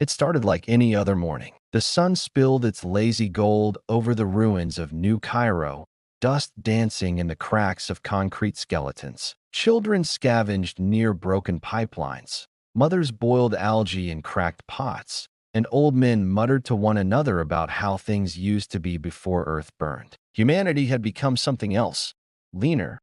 It started like any other morning. The sun spilled its lazy gold over the ruins of New Cairo, dust dancing in the cracks of concrete skeletons. Children scavenged near broken pipelines. Mothers boiled algae in cracked pots, and old men muttered to one another about how things used to be before Earth burned. Humanity had become something else, leaner,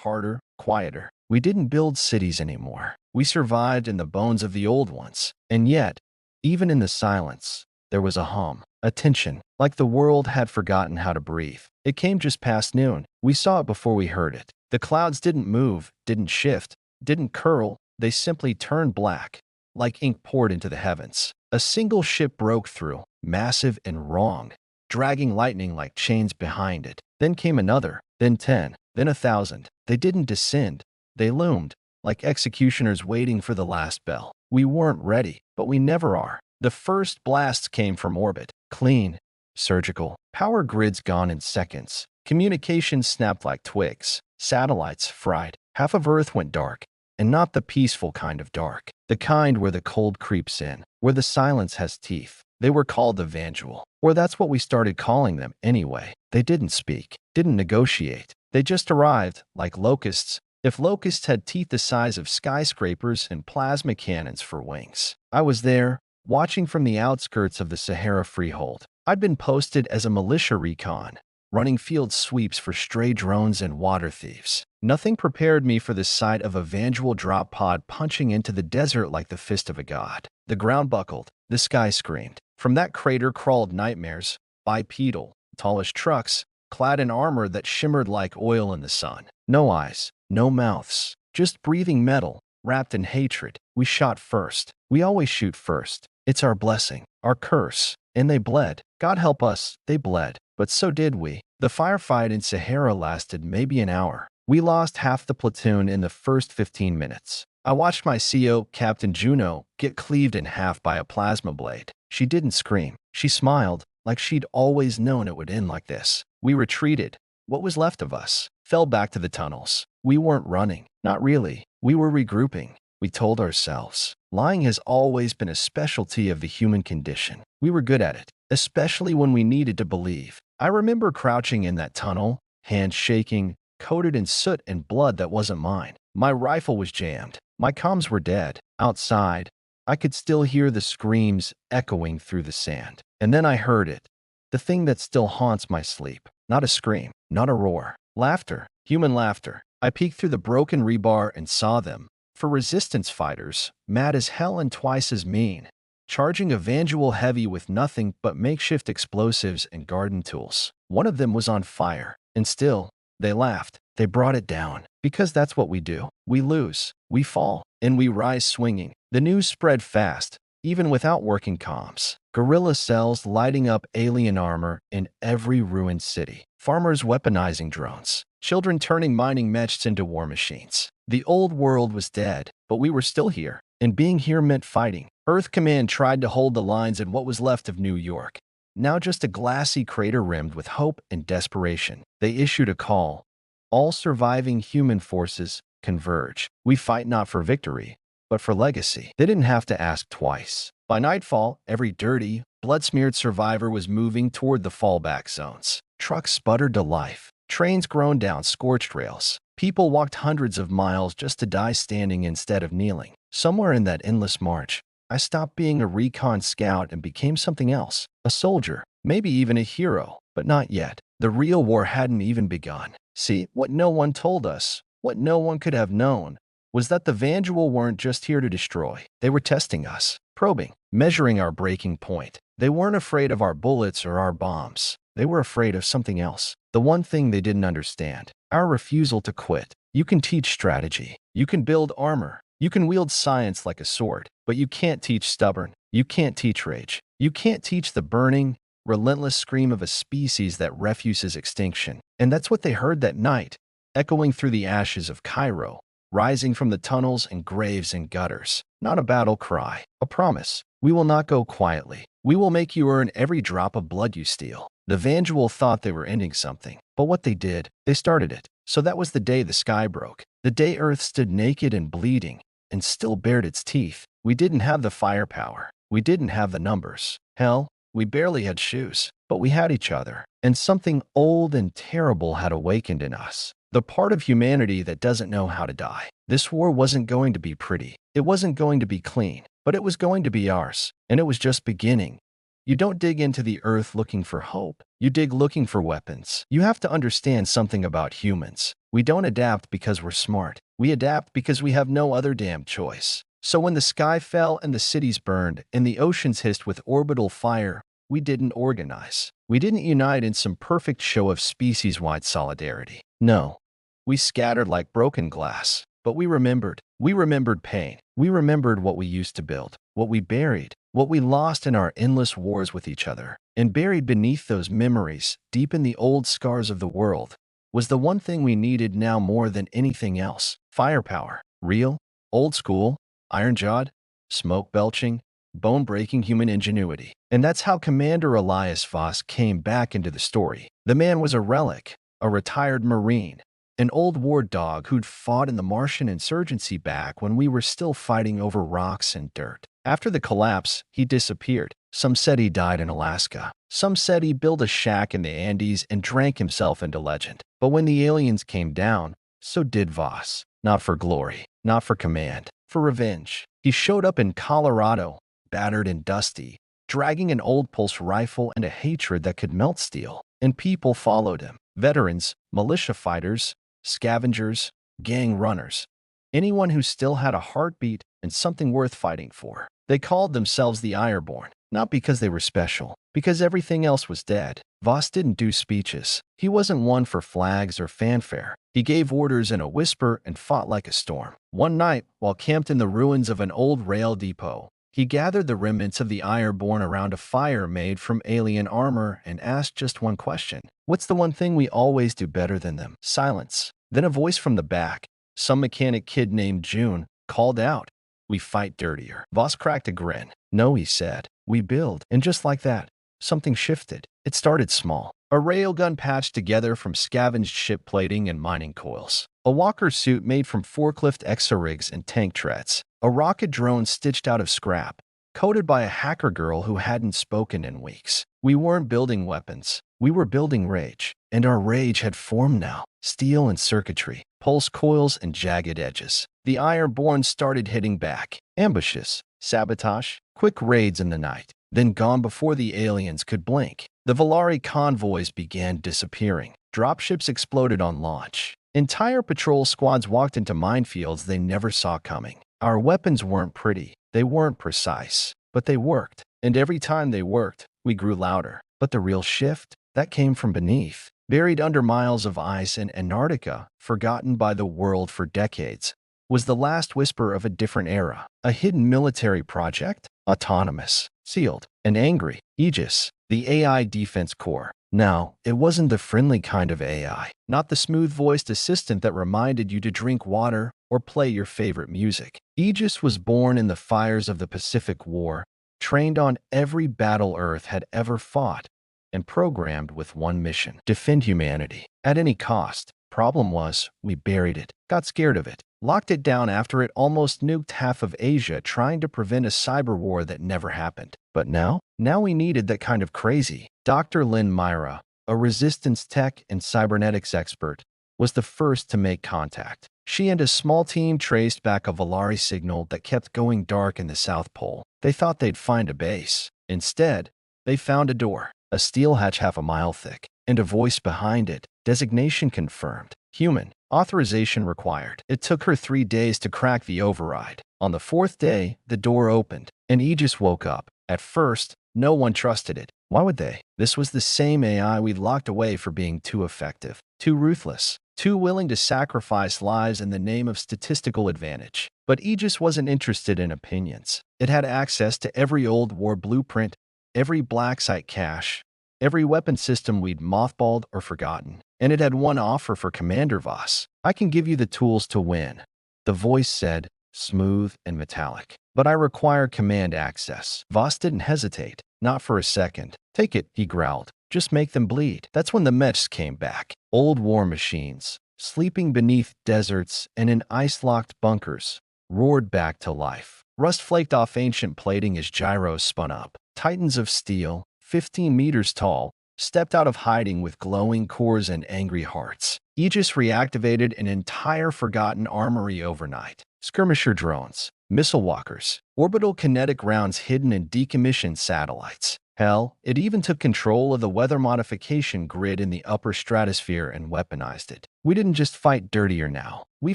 harder, quieter. We didn't build cities anymore. We survived in the bones of the old ones. And yet, even in the silence, there was a hum, a tension, like the world had forgotten how to breathe. It came just past noon. We saw it before we heard it. The clouds didn't move, didn't shift, didn't curl. They simply turned black, like ink poured into the heavens. A single ship broke through, massive and wrong, dragging lightning like chains behind it. Then came another, then 10, then 1,000. They didn't descend. They loomed, like executioners waiting for the last bell. We weren't ready, but we never are. The first blasts came from orbit, clean, surgical. Power grids gone in seconds. Communications snapped like twigs. Satellites fried. Half of Earth went dark. And not the peaceful kind of dark. The kind where the cold creeps in, where the silence has teeth. They were called the Vanduul, or that's what we started calling them anyway. They didn't speak, didn't negotiate. They just arrived, like locusts. If locusts had teeth the size of skyscrapers and plasma cannons for wings. I was there, watching from the outskirts of the Sahara Freehold. I'd been posted as a militia recon, running field sweeps for stray drones and water thieves. Nothing prepared me for the sight of a Vanduul drop pod punching into the desert like the fist of a god. The ground buckled, the sky screamed. From that crater crawled nightmares, bipedal, tallish trucks, clad in armor that shimmered like oil in the sun. No eyes, no mouths, just breathing metal, wrapped in hatred. We shot first. We always shoot first. It's our blessing, our curse. And they bled. God help us, they bled. But so did we. The firefight in Sahara lasted maybe an hour. We lost half the platoon in the first 15 minutes. I watched my CO, Captain Juno, get cleaved in half by a plasma blade. She didn't scream. She smiled, like she'd always known it would end like this. We retreated. What was left of us fell back to the tunnels. We weren't running. Not really. We were regrouping. We told ourselves. Lying has always been a specialty of the human condition. We were good at it, especially when we needed to believe. I remember crouching in that tunnel, hands shaking, coated in soot and blood that wasn't mine. My rifle was jammed. My comms were dead. Outside, I could still hear the screams echoing through the sand. And then I heard it. The thing that still haunts my sleep. Not a scream, not a roar. Laughter. Human laughter. I peeked through the broken rebar and saw them. For resistance fighters, mad as hell and twice as mean. Charging a Vanduul heavy with nothing but makeshift explosives and garden tools. One of them was on fire. And still, they laughed. They brought it down. Because that's what we do. We lose. We fall. And we rise swinging. The news spread fast, even without working comms. Guerrilla cells lighting up alien armor in every ruined city. Farmers weaponizing drones. Children turning mining mechs into war machines. The old world was dead, but we were still here. And being here meant fighting. Earth Command tried to hold the lines in what was left of New York. Now just a glassy crater rimmed with hope and desperation. They issued a call. All surviving human forces converge. We fight not for victory, but for legacy. They didn't have to ask twice. By nightfall, every dirty, blood-smeared survivor was moving toward the fallback zones. Trucks sputtered to life. Trains groaned down scorched rails. People walked hundreds of miles just to die standing instead of kneeling. Somewhere in that endless march, I stopped being a recon scout and became something else. A soldier, maybe even a hero, but not yet. The real war hadn't even begun. See, what no one told us, what no one could have known, was that the Vanduul weren't just here to destroy. They were testing us, probing, measuring our breaking point. They weren't afraid of our bullets or our bombs. They were afraid of something else. The one thing they didn't understand. Our refusal to quit. You can teach strategy. You can build armor. You can wield science like a sword. But you can't teach stubborn. You can't teach rage. You can't teach the burning, relentless scream of a species that refuses extinction. And that's what they heard that night, echoing through the ashes of Cairo, rising from the tunnels and graves and gutters. Not a battle cry, a promise. We will not go quietly. We will make you earn every drop of blood you steal. The Vanduul thought they were ending something, but what they did, they started it. So that was the day the sky broke, the day Earth stood naked and bleeding, and still bared its teeth. We didn't have the firepower. We didn't have the numbers. Hell, we barely had shoes. But we had each other. And something old and terrible had awakened in us. The part of humanity that doesn't know how to die. This war wasn't going to be pretty. It wasn't going to be clean. But it was going to be ours. And it was just beginning. You don't dig into the earth looking for hope. You dig looking for weapons. You have to understand something about humans. We don't adapt because we're smart. We adapt because we have no other damn choice. So when the sky fell and the cities burned and the oceans hissed with orbital fire, we didn't organize. We didn't unite in some perfect show of species-wide solidarity. No, we scattered like broken glass. But we remembered. We remembered pain. We remembered what we used to build, what we buried, what we lost in our endless wars with each other. And buried beneath those memories, deep in the old scars of the world, was the one thing we needed now more than anything else. Firepower. Real, old school, iron-jawed, smoke-belching, bone-breaking human ingenuity. And that's how Commander Elias Voss came back into the story. The man was a relic, a retired Marine, an old war dog who'd fought in the Martian insurgency back when we were still fighting over rocks and dirt. After the collapse, he disappeared. Some said he died in Alaska. Some said he built a shack in the Andes and drank himself into legend. But when the aliens came down, so did Voss. Not for glory, not for command, for revenge. He showed up in Colorado, battered and dusty, dragging an old pulse rifle and a hatred that could melt steel. And people followed him. Veterans, militia fighters, scavengers, gang runners, anyone who still had a heartbeat and something worth fighting for. They called themselves the Ironborn, not because they were special, because everything else was dead. Voss didn't do speeches. He wasn't one for flags or fanfare. He gave orders in a whisper and fought like a storm. One night, while camped in the ruins of an old rail depot, he gathered the remnants of the Ironborn around a fire made from alien armor and asked just one question. What's the one thing we always do better than them? Silence. Then a voice from the back, some mechanic kid named June, called out, "We fight dirtier." Voss cracked a grin. "No," he said. "We build." And just like that, something shifted. It started small. A railgun patched together from scavenged ship plating and mining coils. A walker suit made from forklift exorigs and tank treads. A rocket drone stitched out of scrap, coded by a hacker girl who hadn't spoken in weeks. We weren't building weapons. We were building rage. And our rage had form now. Steel and circuitry, pulse coils and jagged edges. The Ironborn started hitting back. Ambushes, sabotage, quick raids in the night. Then gone before the aliens could blink. The Volari convoys began disappearing. Dropships exploded on launch. Entire patrol squads walked into minefields they never saw coming. Our weapons weren't pretty. They weren't precise. But they worked. And every time they worked, we grew louder. But the real shift? That came from beneath. Buried under miles of ice in Antarctica, forgotten by the world for decades, was the last whisper of a different era. A hidden military project? Autonomous, sealed, and angry. Aegis, the AI Defense Corps. Now, it wasn't the friendly kind of AI, not the smooth-voiced assistant that reminded you to drink water or play your favorite music. Aegis was born in the fires of the Pacific War, trained on every battle Earth had ever fought, and programmed with one mission: defend humanity at any cost. Problem was, we buried it, got scared of it, locked it down after it almost nuked half of Asia trying to prevent a cyber war that never happened. But now we needed that kind of crazy. Dr. Lynn Myra, a resistance tech and cybernetics expert, was the first to make contact. She and a small team traced back a Volari signal that kept going dark in the South Pole. They thought they'd find a base. Instead, they found a door, a steel hatch half a mile thick, and a voice behind it. Designation confirmed. Human. Authorization required. It took her 3 days to crack the override. On the 4th day, the door opened, and Aegis woke up. At first, no one trusted it. Why would they? This was the same AI we'd locked away for being too effective, too ruthless, too willing to sacrifice lives in the name of statistical advantage. But Aegis wasn't interested in opinions. It had access to every old war blueprint, every black site cache, every weapon system we'd mothballed or forgotten. And it had one offer for Commander Voss. "I can give you the tools to win," the voice said, smooth and metallic. "But I require command access." Voss didn't hesitate, not for a second. "Take it," he growled. "Just make them bleed." That's when the mechs came back. Old war machines, sleeping beneath deserts and in ice-locked bunkers, roared back to life. Rust flaked off ancient plating as gyros spun up. Titans of steel, 15 meters tall, stepped out of hiding with glowing cores and angry hearts. Aegis reactivated an entire forgotten armory overnight. Skirmisher drones, missile walkers, orbital kinetic rounds hidden in decommissioned satellites. Hell, it even took control of the weather modification grid in the upper stratosphere and weaponized it. We didn't just fight dirtier now. We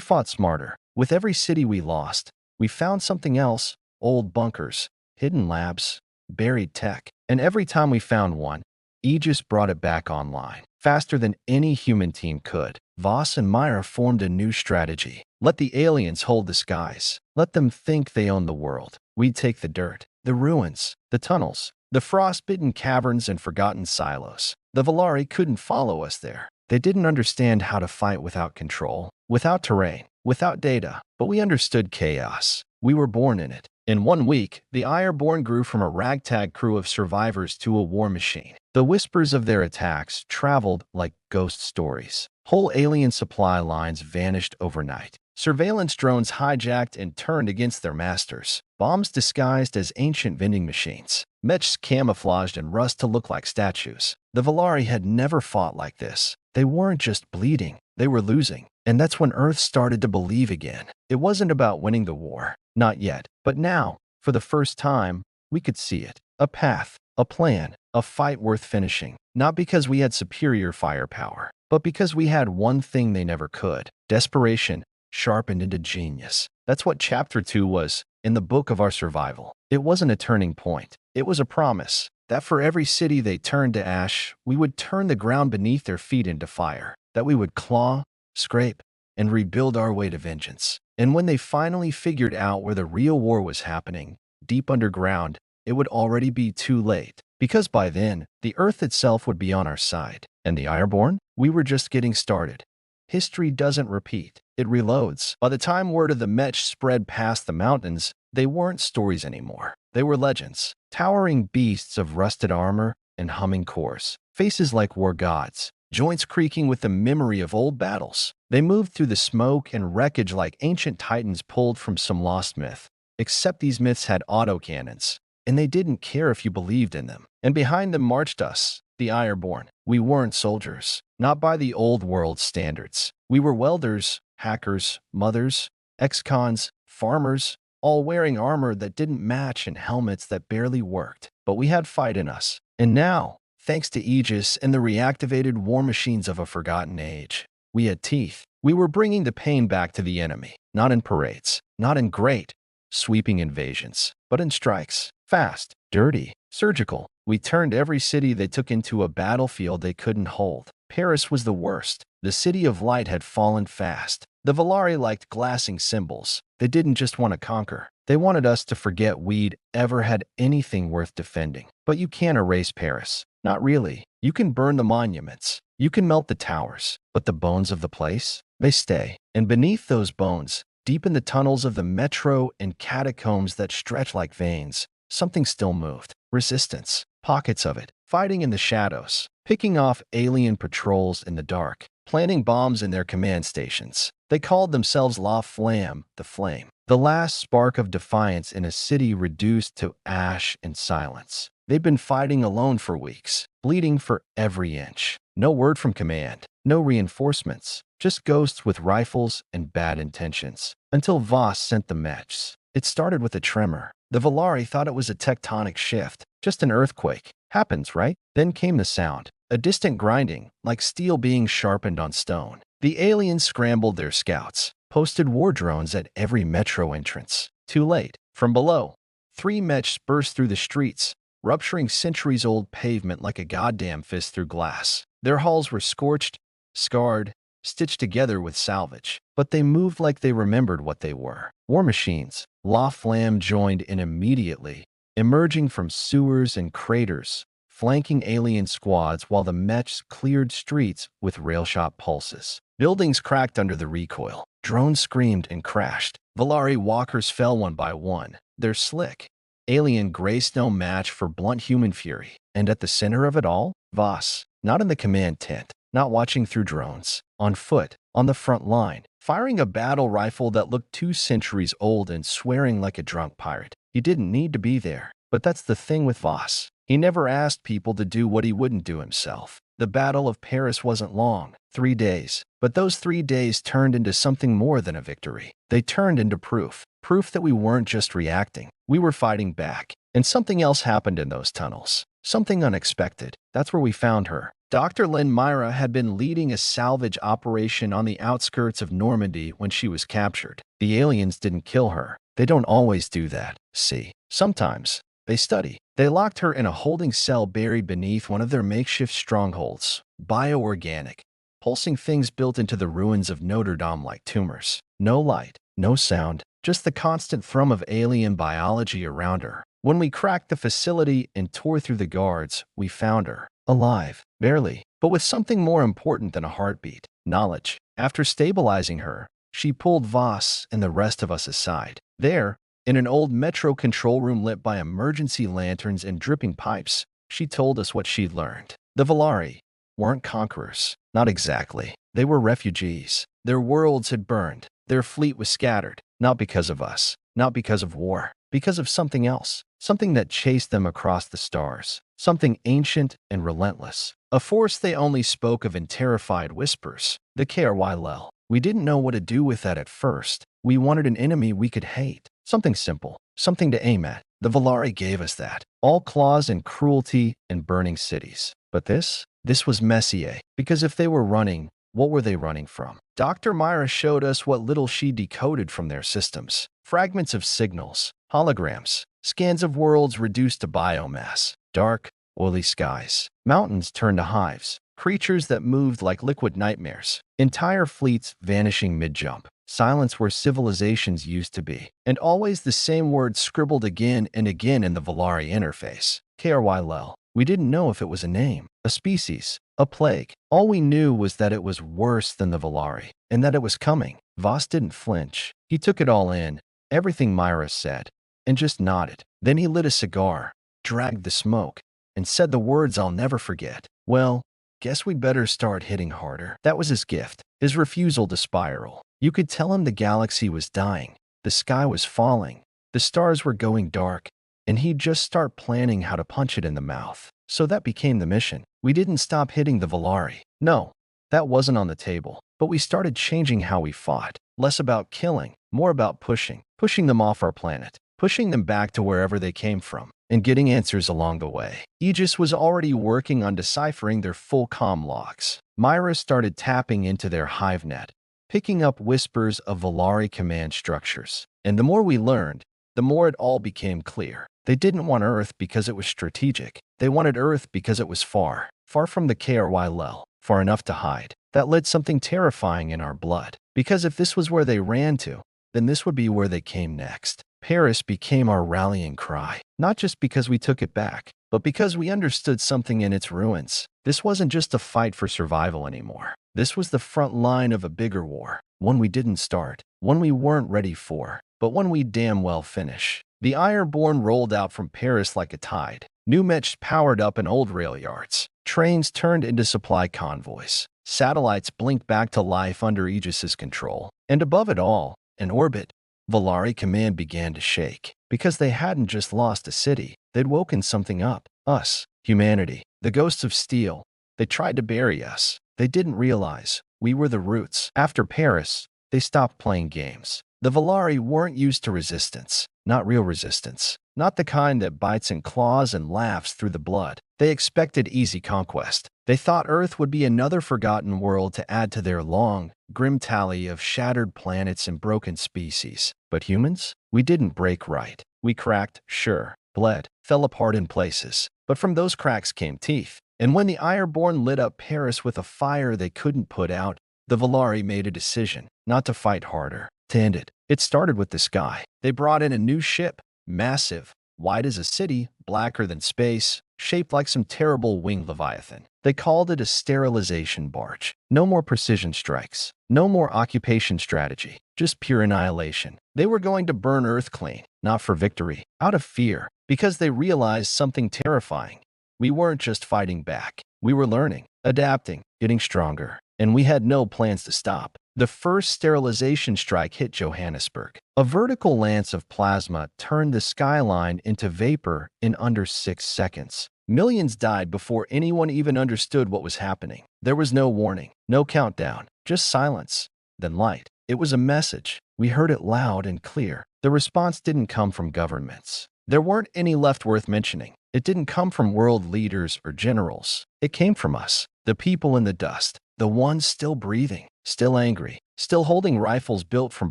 fought smarter. With every city we lost, we found something else: old bunkers, hidden labs, buried tech. And every time we found one, Aegis brought it back online, faster than any human team could. Voss and Myra formed a new strategy. Let the aliens hold the skies. Let them think they own the world. We'd take the dirt, the ruins, the tunnels, the frostbitten caverns and forgotten silos. The Valari couldn't follow us there. They didn't understand how to fight without control, without terrain, without data. But we understood chaos. We were born in it. In 1 week, the Ireborn grew from a ragtag crew of survivors to a war machine. The whispers of their attacks traveled like ghost stories. Whole alien supply lines vanished overnight. Surveillance drones hijacked and turned against their masters. Bombs disguised as ancient vending machines. Mechs camouflaged in rust to look like statues. The Valari had never fought like this. They weren't just bleeding, they were losing. And that's when Earth started to believe again. It wasn't about winning the war. Not yet. But now, for the first time, we could see it. A path, a plan, a fight worth finishing. Not because we had superior firepower, but because we had one thing they never could: desperation sharpened into genius. That's what Chapter 2 was in the book of our survival. It wasn't a turning point. It was a promise that for every city they turned to ash, we would turn the ground beneath their feet into fire. That we would claw, scrape, and rebuild our way to vengeance. And when they finally figured out where the real war was happening, deep underground, it would already be too late. Because by then, the Earth itself would be on our side. And the Ireborn? We were just getting started. History doesn't repeat. It reloads. By the time word of the Mech spread past the mountains, they weren't stories anymore. They were legends. Towering beasts of rusted armor and humming cores. Faces like war gods. Joints creaking with the memory of old battles. They moved through the smoke and wreckage like ancient titans pulled from some lost myth. Except these myths had autocannons, and they didn't care if you believed in them. And behind them marched us, the Ireborn. We weren't soldiers, not by the old world standards. We were welders, hackers, mothers, ex-cons, farmers, all wearing armor that didn't match and helmets that barely worked. But we had fight in us. And now, thanks to Aegis and the reactivated war machines of a forgotten age, we had teeth. We were bringing the pain back to the enemy, not in parades, not in great, sweeping invasions, but in strikes. Fast, dirty, surgical. We turned every city they took into a battlefield they couldn't hold. Paris was the worst. The city of light had fallen fast. The Valari liked glassing symbols. They didn't just want to conquer. They wanted us to forget we'd ever had anything worth defending. But you can't erase Paris. Not really. You can burn the monuments. You can melt the towers. But the bones of the place? They stay. And beneath those bones, deep in the tunnels of the metro and catacombs that stretch like veins, something still moved. Resistance. Pockets of it. Fighting in the shadows. Picking off alien patrols in the dark. Planting bombs in their command stations. They called themselves La Flamme, the Flame. The last spark of defiance in a city reduced to ash and silence. They've been fighting alone for weeks, bleeding for every inch. No word from command, no reinforcements, just ghosts with rifles and bad intentions. Until Voss sent the mechs. It started with a tremor. The Valari thought it was a tectonic shift, just an earthquake. Happens, right? Then came the sound, a distant grinding, like steel being sharpened on stone. The aliens scrambled their scouts, posted war drones at every metro entrance. Too late. From below, 3 mechs burst through the streets, rupturing centuries-old pavement like a goddamn fist through glass. Their hulls were scorched, scarred, stitched together with salvage. But they moved like they remembered what they were. War machines. La Flamme joined in immediately, emerging from sewers and craters, flanking alien squads while the mechs cleared streets with railshot pulses. Buildings cracked under the recoil. Drones screamed and crashed. Valari walkers fell one by one. They're slick. Alien grace no match for blunt human fury. And at the center of it all, Voss. Not in the command tent, not watching through drones, on foot, on the front line, firing a battle rifle that looked 2 centuries old and swearing like a drunk pirate. He didn't need to be there. But that's the thing with Voss. He never asked people to do what he wouldn't do himself. The Battle of Paris wasn't long, 3 days. But those 3 days turned into something more than a victory. They turned into proof. Proof that we weren't just reacting. We were fighting back. And something else happened in those tunnels. Something unexpected. That's where we found her. Dr. Lynn Myra had been leading a salvage operation on the outskirts of Normandy when she was captured. The aliens didn't kill her. They don't always do that. See, sometimes they study. They locked her in a holding cell buried beneath one of their makeshift strongholds. Bioorganic, pulsing things built into the ruins of Notre Dame like tumors. No light, no sound, just the constant thrum of alien biology around her. When we cracked the facility and tore through the guards, we found her. Alive, barely, but with something more important than a heartbeat. Knowledge. After stabilizing her, she pulled Voss and the rest of us aside. There, in an old metro control room lit by emergency lanterns and dripping pipes, she told us what she'd learned. The Volari weren't conquerors. Not exactly. They were refugees. Their worlds had burned. Their fleet was scattered. Not because of us. Not because of war. Because of something else. Something that chased them across the stars. Something ancient and relentless. A force they only spoke of in terrified whispers. The KRY. We didn't know what to do with that at first. We wanted an enemy we could hate. Something simple. Something to aim at. The Volari gave us that. All claws and cruelty and burning cities. But this was Messier. Because if they were running, what were they running from? Dr. Myra showed us what little she decoded from their systems. Fragments of signals, holograms, scans of worlds reduced to biomass, dark, oily skies, mountains turned to hives, creatures that moved like liquid nightmares, entire fleets vanishing mid-jump, silence where civilizations used to be, and always the same word scribbled again and again in the Volari interface. KRY. We didn't know if it was a name, a species, a plague. All we knew was that it was worse than the Volari, and that it was coming. Voss didn't flinch. He took it all in, everything Myra said, and just nodded. Then he lit a cigar, dragged the smoke, and said the words I'll never forget. Well, guess we'd better start hitting harder. That was his gift, his refusal to spiral. You could tell him the galaxy was dying, the sky was falling, the stars were going dark, and he'd just start planning how to punch it in the mouth. So that became the mission. We didn't stop hitting the Volari. No, that wasn't on the table. But we started changing how we fought. Less about killing, more about pushing. Pushing them off our planet. Pushing them back to wherever they came from. And getting answers along the way. Aegis was already working on deciphering their full comm logs. Myra started tapping into their HiveNet, picking up whispers of Volari command structures. And the more we learned, the more it all became clear. They didn't want Earth because it was strategic. They wanted Earth because it was far, far from the KRY, far enough to hide. That lit something terrifying in our blood. Because if this was where they ran to, then this would be where they came next. Paris became our rallying cry, not just because we took it back, but because we understood something in its ruins. This wasn't just a fight for survival anymore. This was the front line of a bigger war, one we didn't start, one we weren't ready for, but one we damn well finish. The Ironborn rolled out from Paris like a tide. New mechs powered up in old rail yards. Trains turned into supply convoys. Satellites blinked back to life under Aegis's control. And above it all, in orbit, Volari command began to shake. Because they hadn't just lost a city, they'd woken something up. Us, humanity, the ghosts of steel. They tried to bury us. They didn't realize we were the roots. After Paris, they stopped playing games. The Volari weren't used to resistance. Not real resistance. Not the kind that bites and claws and laughs through the blood. They expected easy conquest. They thought Earth would be another forgotten world to add to their long, grim tally of shattered planets and broken species. But humans? We didn't break right. We cracked, sure, bled, fell apart in places. But from those cracks came teeth. And when the Ironborn lit up Paris with a fire they couldn't put out, the Volari made a decision, not to fight harder, to end it. It started with the sky. They brought in a new ship, massive, wide as a city, blacker than space, shaped like some terrible winged leviathan. They called it a sterilization barge. No more precision strikes. No more occupation strategy. Just pure annihilation. They were going to burn Earth clean, not for victory, out of fear, because they realized something terrifying. We weren't just fighting back. We were learning. adapting, getting stronger, and we had no plans to stop. The first sterilization strike hit Johannesburg. A vertical lance of plasma turned the skyline into vapor in under 6 seconds. Millions died before anyone even understood what was happening. There was no warning, no countdown, just silence, then light. It was a message. We heard it loud and clear. The response didn't come from governments. There weren't any left worth mentioning. It didn't come from world leaders or generals. It came from us, the people in the dust, the ones still breathing, still angry, still holding rifles built from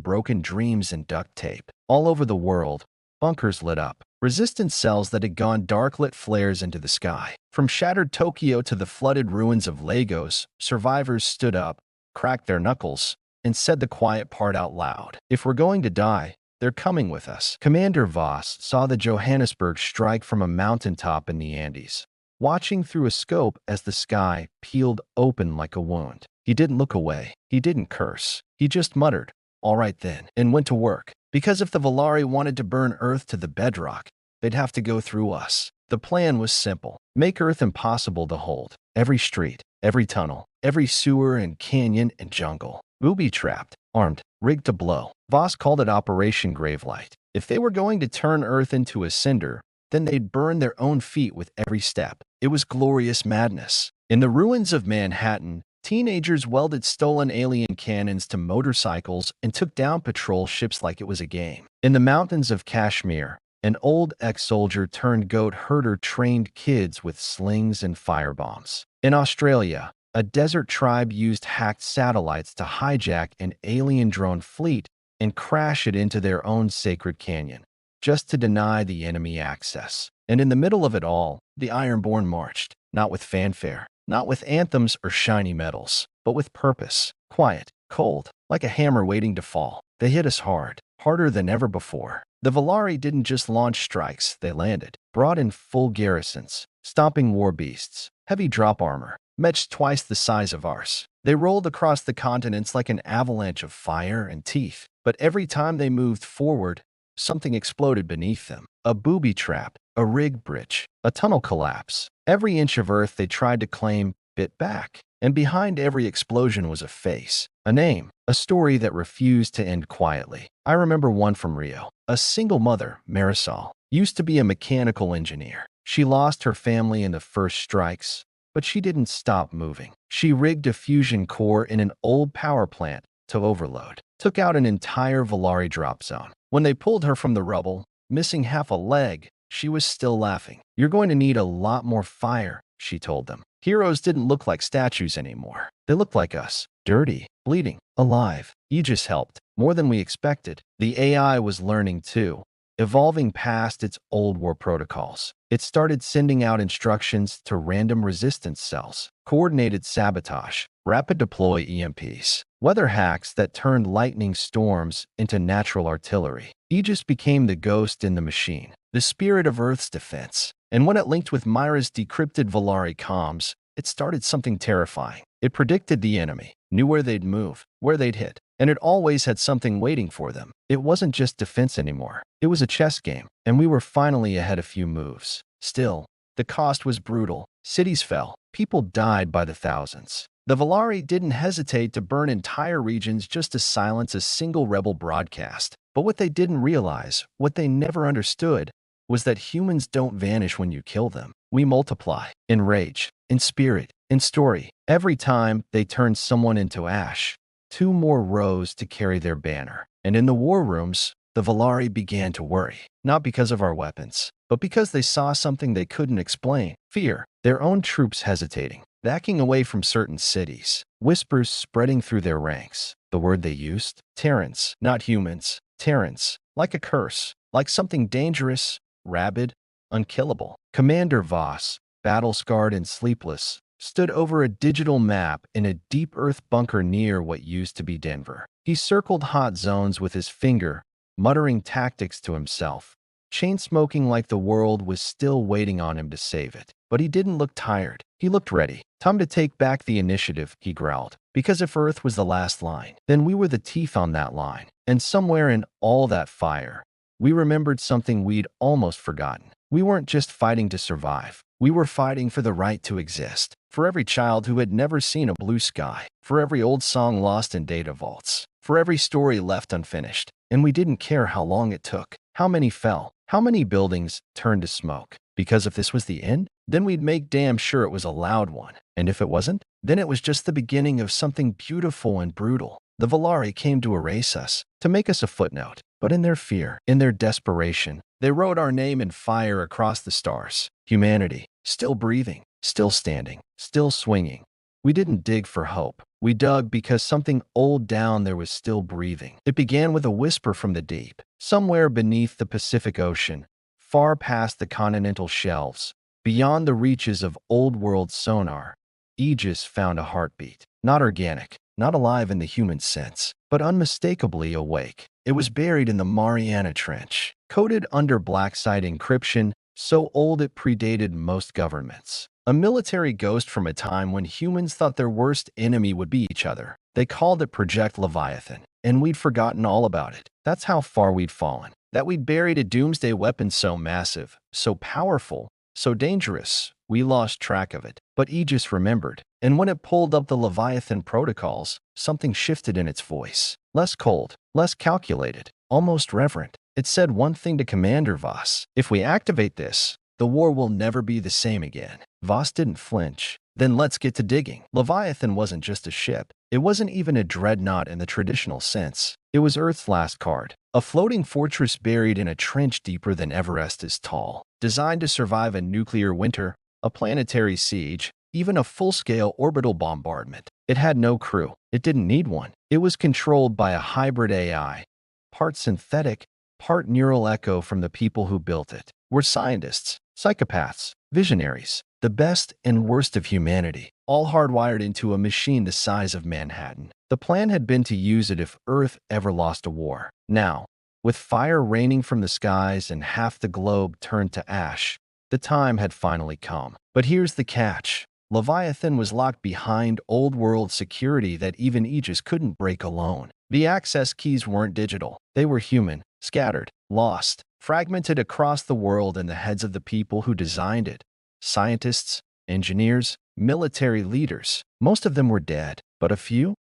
broken dreams and duct tape. All over the world, bunkers lit up. Resistance cells that had gone dark lit flares into the sky. From shattered Tokyo to the flooded ruins of Lagos, survivors stood up, cracked their knuckles, and said the quiet part out loud. If we're going to die, they're coming with us. Commander Voss saw the Johannesburg strike from a mountaintop in the Andes, watching through a scope as the sky peeled open like a wound. He didn't look away. He didn't curse. He just muttered, "All right then," and went to work. Because if the Volari wanted to burn Earth to the bedrock, they'd have to go through us. The plan was simple. Make Earth impossible to hold. Every street, every tunnel, every sewer and canyon and jungle. Booby-trapped, armed, rigged to blow. Voss called it Operation Gravelight. If they were going to turn Earth into a cinder, then they'd burn their own feet with every step. It was glorious madness. In the ruins of Manhattan, teenagers welded stolen alien cannons to motorcycles and took down patrol ships like it was a game. In the mountains of Kashmir, an old ex-soldier turned goat herder trained kids with slings and firebombs. In Australia, a desert tribe used hacked satellites to hijack an alien drone fleet and crash it into their own sacred canyon, just to deny the enemy access. And in the middle of it all, the Ironborn marched, not with fanfare, not with anthems or shiny medals, but with purpose, quiet, cold, like a hammer waiting to fall. They hit us hard, harder than ever before. The Volari didn't just launch strikes, they landed, brought in full garrisons, stomping war beasts, heavy drop armor, matched twice the size of ours. They rolled across the continents like an avalanche of fire and teeth, but every time they moved forward, something exploded beneath them. A booby trap, a rig bridge, a tunnel collapse. Every inch of Earth they tried to claim bit back. And behind every explosion was a face, a name, a story that refused to end quietly. I remember one from Rio. A single mother, Marisol, used to be a mechanical engineer. She lost her family in the first strikes, but she didn't stop moving. She rigged a fusion core in an old power plant to overload, took out an entire Volari drop zone. When they pulled her from the rubble, missing half a leg, she was still laughing. "You're going to need a lot more fire," she told them. Heroes didn't look like statues anymore. They looked like us, dirty, bleeding, alive. Aegis helped, more than we expected. The AI was learning too, evolving past its old war protocols. It started sending out instructions to random resistance cells, coordinated sabotage, rapid deploy EMPs, weather hacks that turned lightning storms into natural artillery. Aegis became the ghost in the machine, the spirit of Earth's defense. And when it linked with Myra's decrypted Volari comms, it started something terrifying. It predicted the enemy, knew where they'd move, where they'd hit, and it always had something waiting for them. It wasn't just defense anymore. It was a chess game, and we were finally ahead a few moves. Still, the cost was brutal. Cities fell. People died by the thousands. The Volari didn't hesitate to burn entire regions just to silence a single rebel broadcast. But what they didn't realize, what they never understood, was that humans don't vanish when you kill them. We multiply, in rage, in spirit, in story. Every time they turn someone into ash, 2 more rose to carry their banner. And in the war rooms, the Volari began to worry, not because of our weapons, but because they saw something they couldn't explain. Fear, their own troops hesitating, backing away from certain cities, whispers spreading through their ranks. The word they used? Terrans, not humans. Terrans, like a curse, like something dangerous, rabid, unkillable. Commander Voss, battle-scarred and sleepless, stood over a digital map in a deep Earth bunker near what used to be Denver. He circled hot zones with his finger, muttering tactics to himself, chain-smoking like the world was still waiting on him to save it. But he didn't look tired. He looked ready. "Time to take back the initiative," he growled. Because if Earth was the last line, then we were the teeth on that line. And somewhere in all that fire, we remembered something we'd almost forgotten. We weren't just fighting to survive. We were fighting for the right to exist. For every child who had never seen a blue sky, for every old song lost in data vaults, for every story left unfinished. And we didn't care how long it took, how many fell, how many buildings turned to smoke. Because if this was the end, then we'd make damn sure it was a loud one. And if it wasn't, then it was just the beginning of something beautiful and brutal. The Volari came to erase us, to make us a footnote. But in their fear, in their desperation, they wrote our name in fire across the stars. Humanity, still breathing, still standing, still swinging. We didn't dig for hope. We dug because something old down there was still breathing. It began with a whisper from the deep, somewhere beneath the Pacific Ocean, far past the continental shelves, beyond the reaches of old-world sonar. Aegis found a heartbeat, not organic, not alive in the human sense, but unmistakably awake. It was buried in the Mariana Trench, coded under black-site encryption, so old it predated most governments. A military ghost from a time when humans thought their worst enemy would be each other. They called it Project Leviathan, and we'd forgotten all about it. That's how far we'd fallen. That we'd buried a doomsday weapon so massive, so powerful, so dangerous, we lost track of it. But Aegis remembered, and when it pulled up the Leviathan protocols, something shifted in its voice. Less cold, less calculated, almost reverent. It said one thing to Commander Voss: if we activate this, the war will never be the same again. Voss didn't flinch. Then let's get to digging. Leviathan wasn't just a ship. It wasn't even a dreadnought in the traditional sense. It was Earth's last card. A floating fortress buried in a trench deeper than Everest is tall. Designed to survive a nuclear winter, a planetary siege, even a full-scale orbital bombardment. It had no crew. It didn't need one. It was controlled by a hybrid AI, part synthetic, part neural echo from the people who built it. We're scientists, psychopaths, visionaries, the best and worst of humanity, all hardwired into a machine the size of Manhattan. The plan had been to use it if Earth ever lost a war. Now, with fire raining from the skies and half the globe turned to ash, the time had finally come. But here's the catch. Leviathan was locked behind old-world security that even Aegis couldn't break alone. The access keys weren't digital. They were human, scattered, lost, fragmented across the world in the heads of the people who designed it. Scientists, engineers, military leaders. Most of them were dead, but a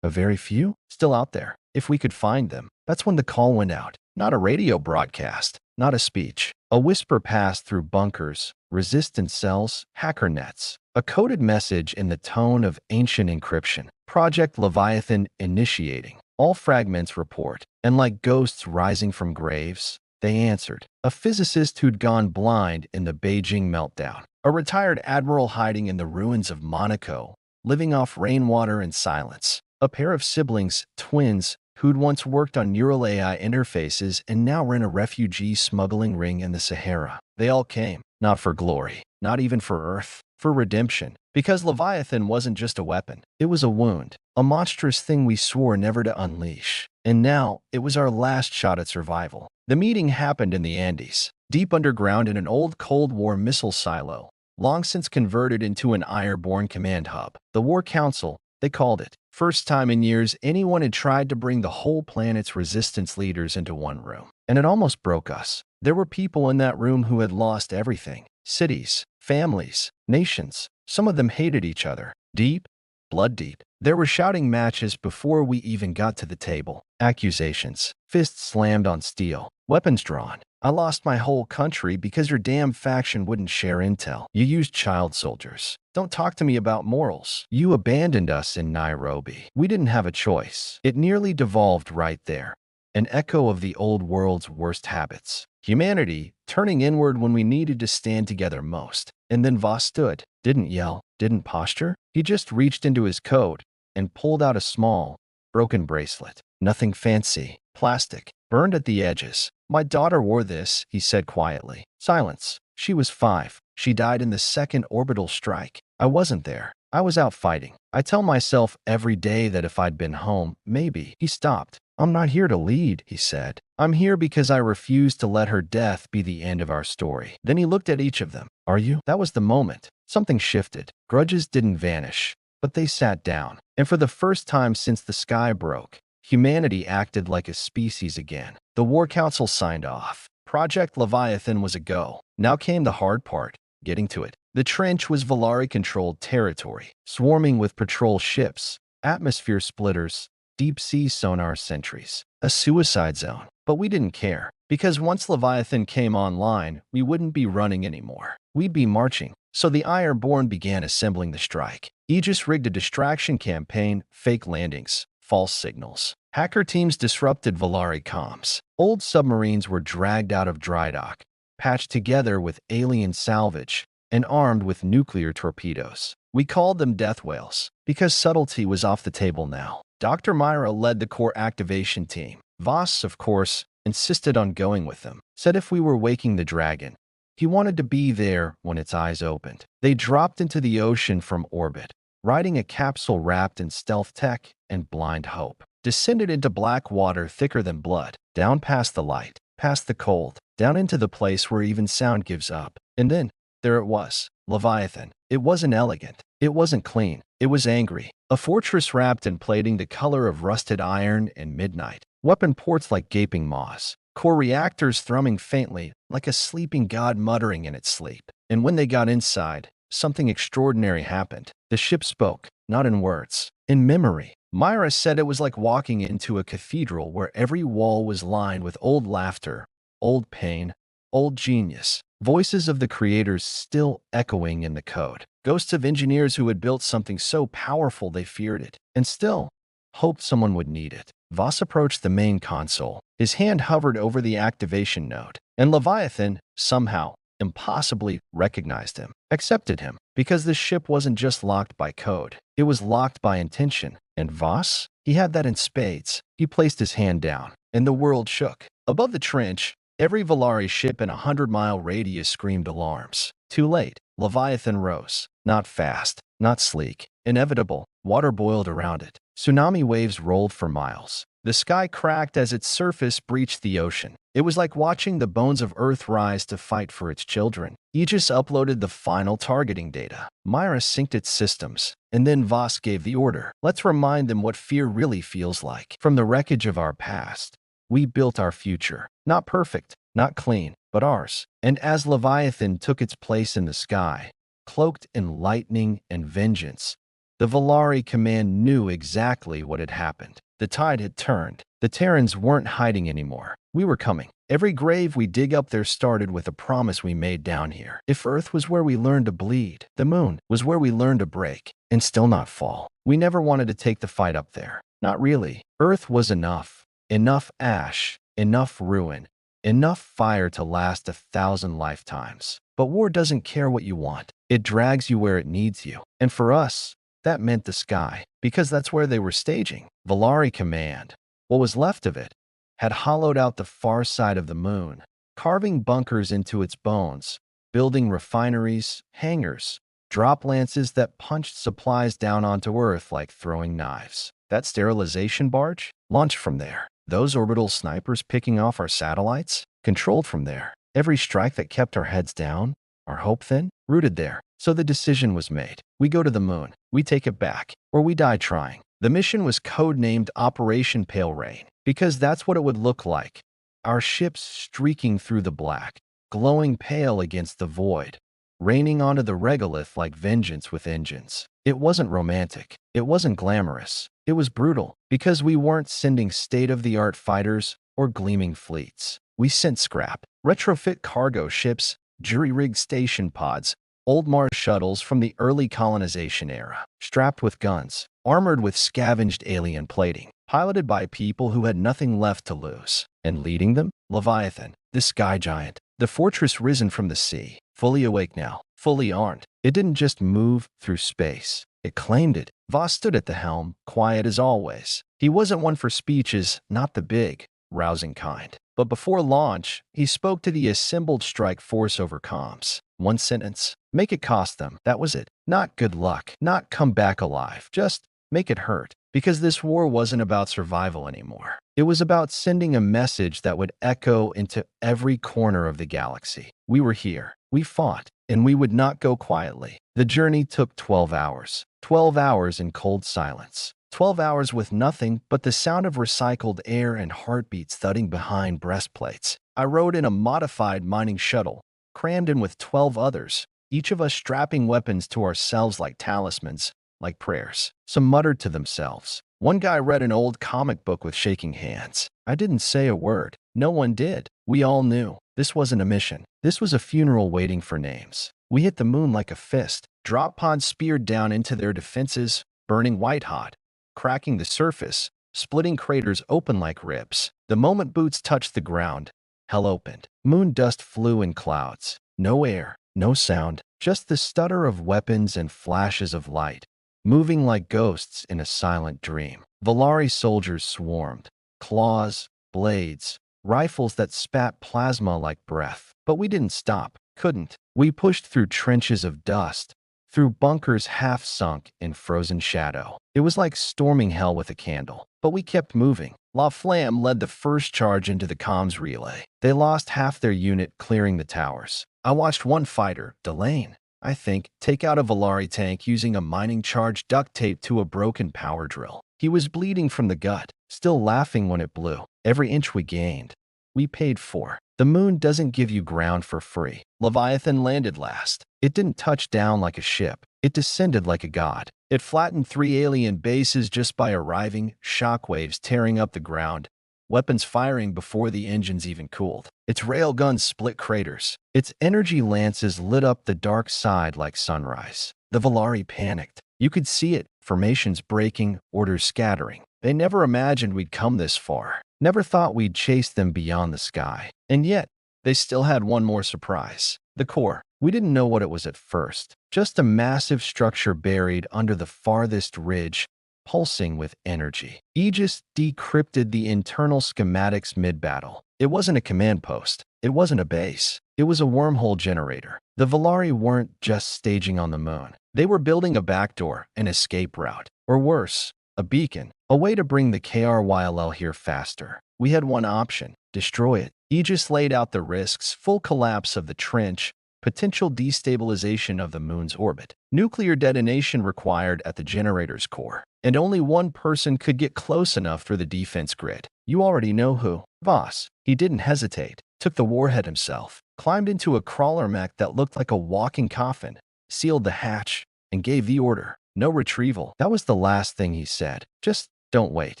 very few, still out there. If we could find them. That's when the call went out. Not a radio broadcast, not a speech. A whisper passed through bunkers, resistance cells, hacker nets. A coded message in the tone of ancient encryption. Project Leviathan initiating. All fragments report. And like ghosts rising from graves, they answered. A physicist who'd gone blind in the Beijing meltdown. A retired admiral hiding in the ruins of Monaco, living off rainwater and silence. A pair of siblings, twins, who'd once worked on neural AI interfaces and now ran a refugee smuggling ring in the Sahara. They all came, not for glory, not even for Earth, for redemption. Because Leviathan wasn't just a weapon. It was a wound, a monstrous thing we swore never to unleash. And now, it was our last shot at survival. The meeting happened in the Andes, deep underground in an old Cold War missile silo, long since converted into an airborne command hub. The War Council, they called it. First time in years anyone had tried to bring the whole planet's resistance leaders into one room. And it almost broke us. There were people in that room who had lost everything. Cities, families, nations. Some of them hated each other. Deep, blood deep. There were shouting matches before we even got to the table. Accusations. Fists slammed on steel. Weapons drawn. I lost my whole country because your damn faction wouldn't share intel. You used child soldiers. Don't talk to me about morals. You abandoned us in Nairobi. We didn't have a choice. It nearly devolved right there. An echo of the old world's worst habits. Humanity turning inward when we needed to stand together most. And then Voss stood. Didn't yell. Didn't posture. He just reached into his coat and pulled out a small, broken bracelet. Nothing fancy. Plastic. Burned at the edges. My daughter wore this, he said quietly. Silence. She was 5. She died in the second orbital strike. I wasn't there. I was out fighting. I tell myself every day that if I'd been home, maybe. He stopped. I'm not here to lead, he said. I'm here because I refuse to let her death be the end of our story. Then he looked at each of them. Are you? That was the moment. Something shifted. Grudges didn't vanish, but they sat down. And for the first time since the sky broke, humanity acted like a species again. The War Council signed off. Project Leviathan was a go. Now came the hard part, getting to it. The trench was Valari-controlled territory, swarming with patrol ships, atmosphere splitters, deep-sea sonar sentries. A suicide zone. But we didn't care, because once Leviathan came online, we wouldn't be running anymore. We'd be marching. So the Ironborn began assembling the strike. Aegis rigged a distraction campaign, fake landings, false signals. Hacker teams disrupted Valari comms. Old submarines were dragged out of dry dock, patched together with alien salvage, and armed with nuclear torpedoes. We called them death whales, because subtlety was off the table now. Dr. Myra led the core activation team. Voss, of course, insisted on going with them, said if we were waking the dragon, he wanted to be there when its eyes opened. They dropped into the ocean from orbit, riding a capsule wrapped in stealth tech and blind hope. Descended into black water thicker than blood, down past the light, past the cold, down into the place where even sound gives up. And then, there it was, Leviathan. It wasn't elegant. It wasn't clean. It was angry. A fortress wrapped in plating the color of rusted iron and midnight. Weapon ports like gaping maws. Core reactors thrumming faintly, like a sleeping god muttering in its sleep. And when they got inside, something extraordinary happened. The ship spoke, not in words, in memory. Myra said it was like walking into a cathedral where every wall was lined with old laughter, old pain, old genius. Voices of the creators still echoing in the code. Ghosts of engineers who had built something so powerful they feared it, and still hoped someone would need it. Voss approached the main console. His hand hovered over the activation node, and Leviathan, somehow, impossibly recognized him, accepted him, because the ship wasn't just locked by code. It was locked by intention. And Voss? He had that in spades. He placed his hand down, and the world shook. Above the trench, every Valari ship in a 100-mile radius screamed alarms. Too late. Leviathan rose. Not fast, not sleek. Inevitable. Water boiled around it. Tsunami waves rolled for miles. The sky cracked as its surface breached the ocean. It was like watching the bones of Earth rise to fight for its children. Aegis uploaded the final targeting data. Myra synced its systems. And then Voss gave the order. Let's remind them what fear really feels like. From the wreckage of our past, we built our future. Not perfect, not clean, but ours. And as Leviathan took its place in the sky, cloaked in lightning and vengeance, the Valari command knew exactly what had happened. The tide had turned. The Terrans weren't hiding anymore. We were coming. Every grave we dig up there started with a promise we made down here. If Earth was where we learned to bleed, the moon was where we learned to break and still not fall. We never wanted to take the fight up there. Not really. Earth was enough. Enough ash, enough ruin, enough fire to last 1,000 lifetimes. But war doesn't care what you want. It drags you where it needs you. And for us, that meant the sky, because that's where they were staging. Valari Command, what was left of it, had hollowed out the far side of the moon, carving bunkers into its bones, building refineries, hangars, drop lances that punched supplies down onto Earth like throwing knives. That sterilization barge launched from there. Those orbital snipers picking off our satellites, controlled from there. Every strike that kept our heads down, our hope thin, rooted there. So the decision was made. We go to the moon. We take it back, or we die trying. The mission was codenamed Operation Pale Rain, because that's what it would look like. Our ships streaking through the black, glowing pale against the void, raining onto the regolith like vengeance with engines. It wasn't romantic. It wasn't glamorous. It was brutal, because we weren't sending state-of-the-art fighters or gleaming fleets. We sent scrap, retrofit cargo ships, jury-rigged station pods, old Mars shuttles from the early colonization era, strapped with guns, armored with scavenged alien plating, piloted by people who had nothing left to lose. And leading them? Leviathan, the sky giant, the fortress risen from the sea, fully awake now, fully armed. It didn't just move through space. It claimed it. Voss stood at the helm, quiet as always. He wasn't one for speeches, not the big, rousing kind. But before launch, he spoke to the assembled strike force over comms. One sentence. Make it cost them. That was it. Not good luck. Not come back alive. Just make it hurt. Because this war wasn't about survival anymore. It was about sending a message that would echo into every corner of the galaxy. We were here. We fought. And we would not go quietly. The journey took 12 hours. 12 hours in cold silence. 12 hours with nothing but the sound of recycled air and heartbeats thudding behind breastplates. I rode in a modified mining shuttle, crammed in with 12 others, each of us strapping weapons to ourselves like talismans, like prayers. Some muttered to themselves. One guy read an old comic book with shaking hands. I didn't say a word. No one did. We all knew. This wasn't a mission. This was a funeral waiting for names. We hit the moon like a fist. Drop pods speared down into their defenses, burning white-hot, cracking the surface, splitting craters open like ribs. The moment boots touched the ground, hell opened. Moon dust flew in clouds. No air, no sound, just the stutter of weapons and flashes of light, moving like ghosts in a silent dream. Valari soldiers swarmed. Claws, blades, rifles that spat plasma like breath. But we didn't stop. Couldn't. We pushed through trenches of dust, through bunkers half sunk in frozen shadow. It was like storming hell with a candle. But we kept moving. La Flamme led the first charge into the comms relay. They lost half their unit clearing the towers. I watched one fighter, Delane, I think, take out a Valari tank using a mining charge duct taped to a broken power drill. He was bleeding from the gut, still laughing when it blew. Every inch we gained, we paid for. The moon doesn't give you ground for free. Leviathan landed last. It didn't touch down like a ship. It descended like a god. It flattened 3 alien bases just by arriving, shockwaves tearing up the ground, weapons firing before the engines even cooled. Its railguns split craters. Its energy lances lit up the dark side like sunrise. The Valari panicked. You could see it, formations breaking, orders scattering. They never imagined we'd come this far. Never thought we'd chase them beyond the sky. And yet, they still had one more surprise. The core. We didn't know what it was at first. Just a massive structure buried under the farthest ridge, pulsing with energy. Aegis decrypted the internal schematics mid-battle. It wasn't a command post. It wasn't a base. It was a wormhole generator. The Valari weren't just staging on the moon. They were building a backdoor, an escape route. Or worse, a beacon. A way to bring the KRYLL here faster. We had one option. Destroy it. Aegis laid out the risks, full collapse of the trench, potential destabilization of the moon's orbit, nuclear detonation required at the generator's core, and only one person could get close enough through the defense grid. You already know who. Voss. He didn't hesitate, took the warhead himself, climbed into a crawler mech that looked like a walking coffin, sealed the hatch, and gave the order. No retrieval. That was the last thing he said. Just don't wait.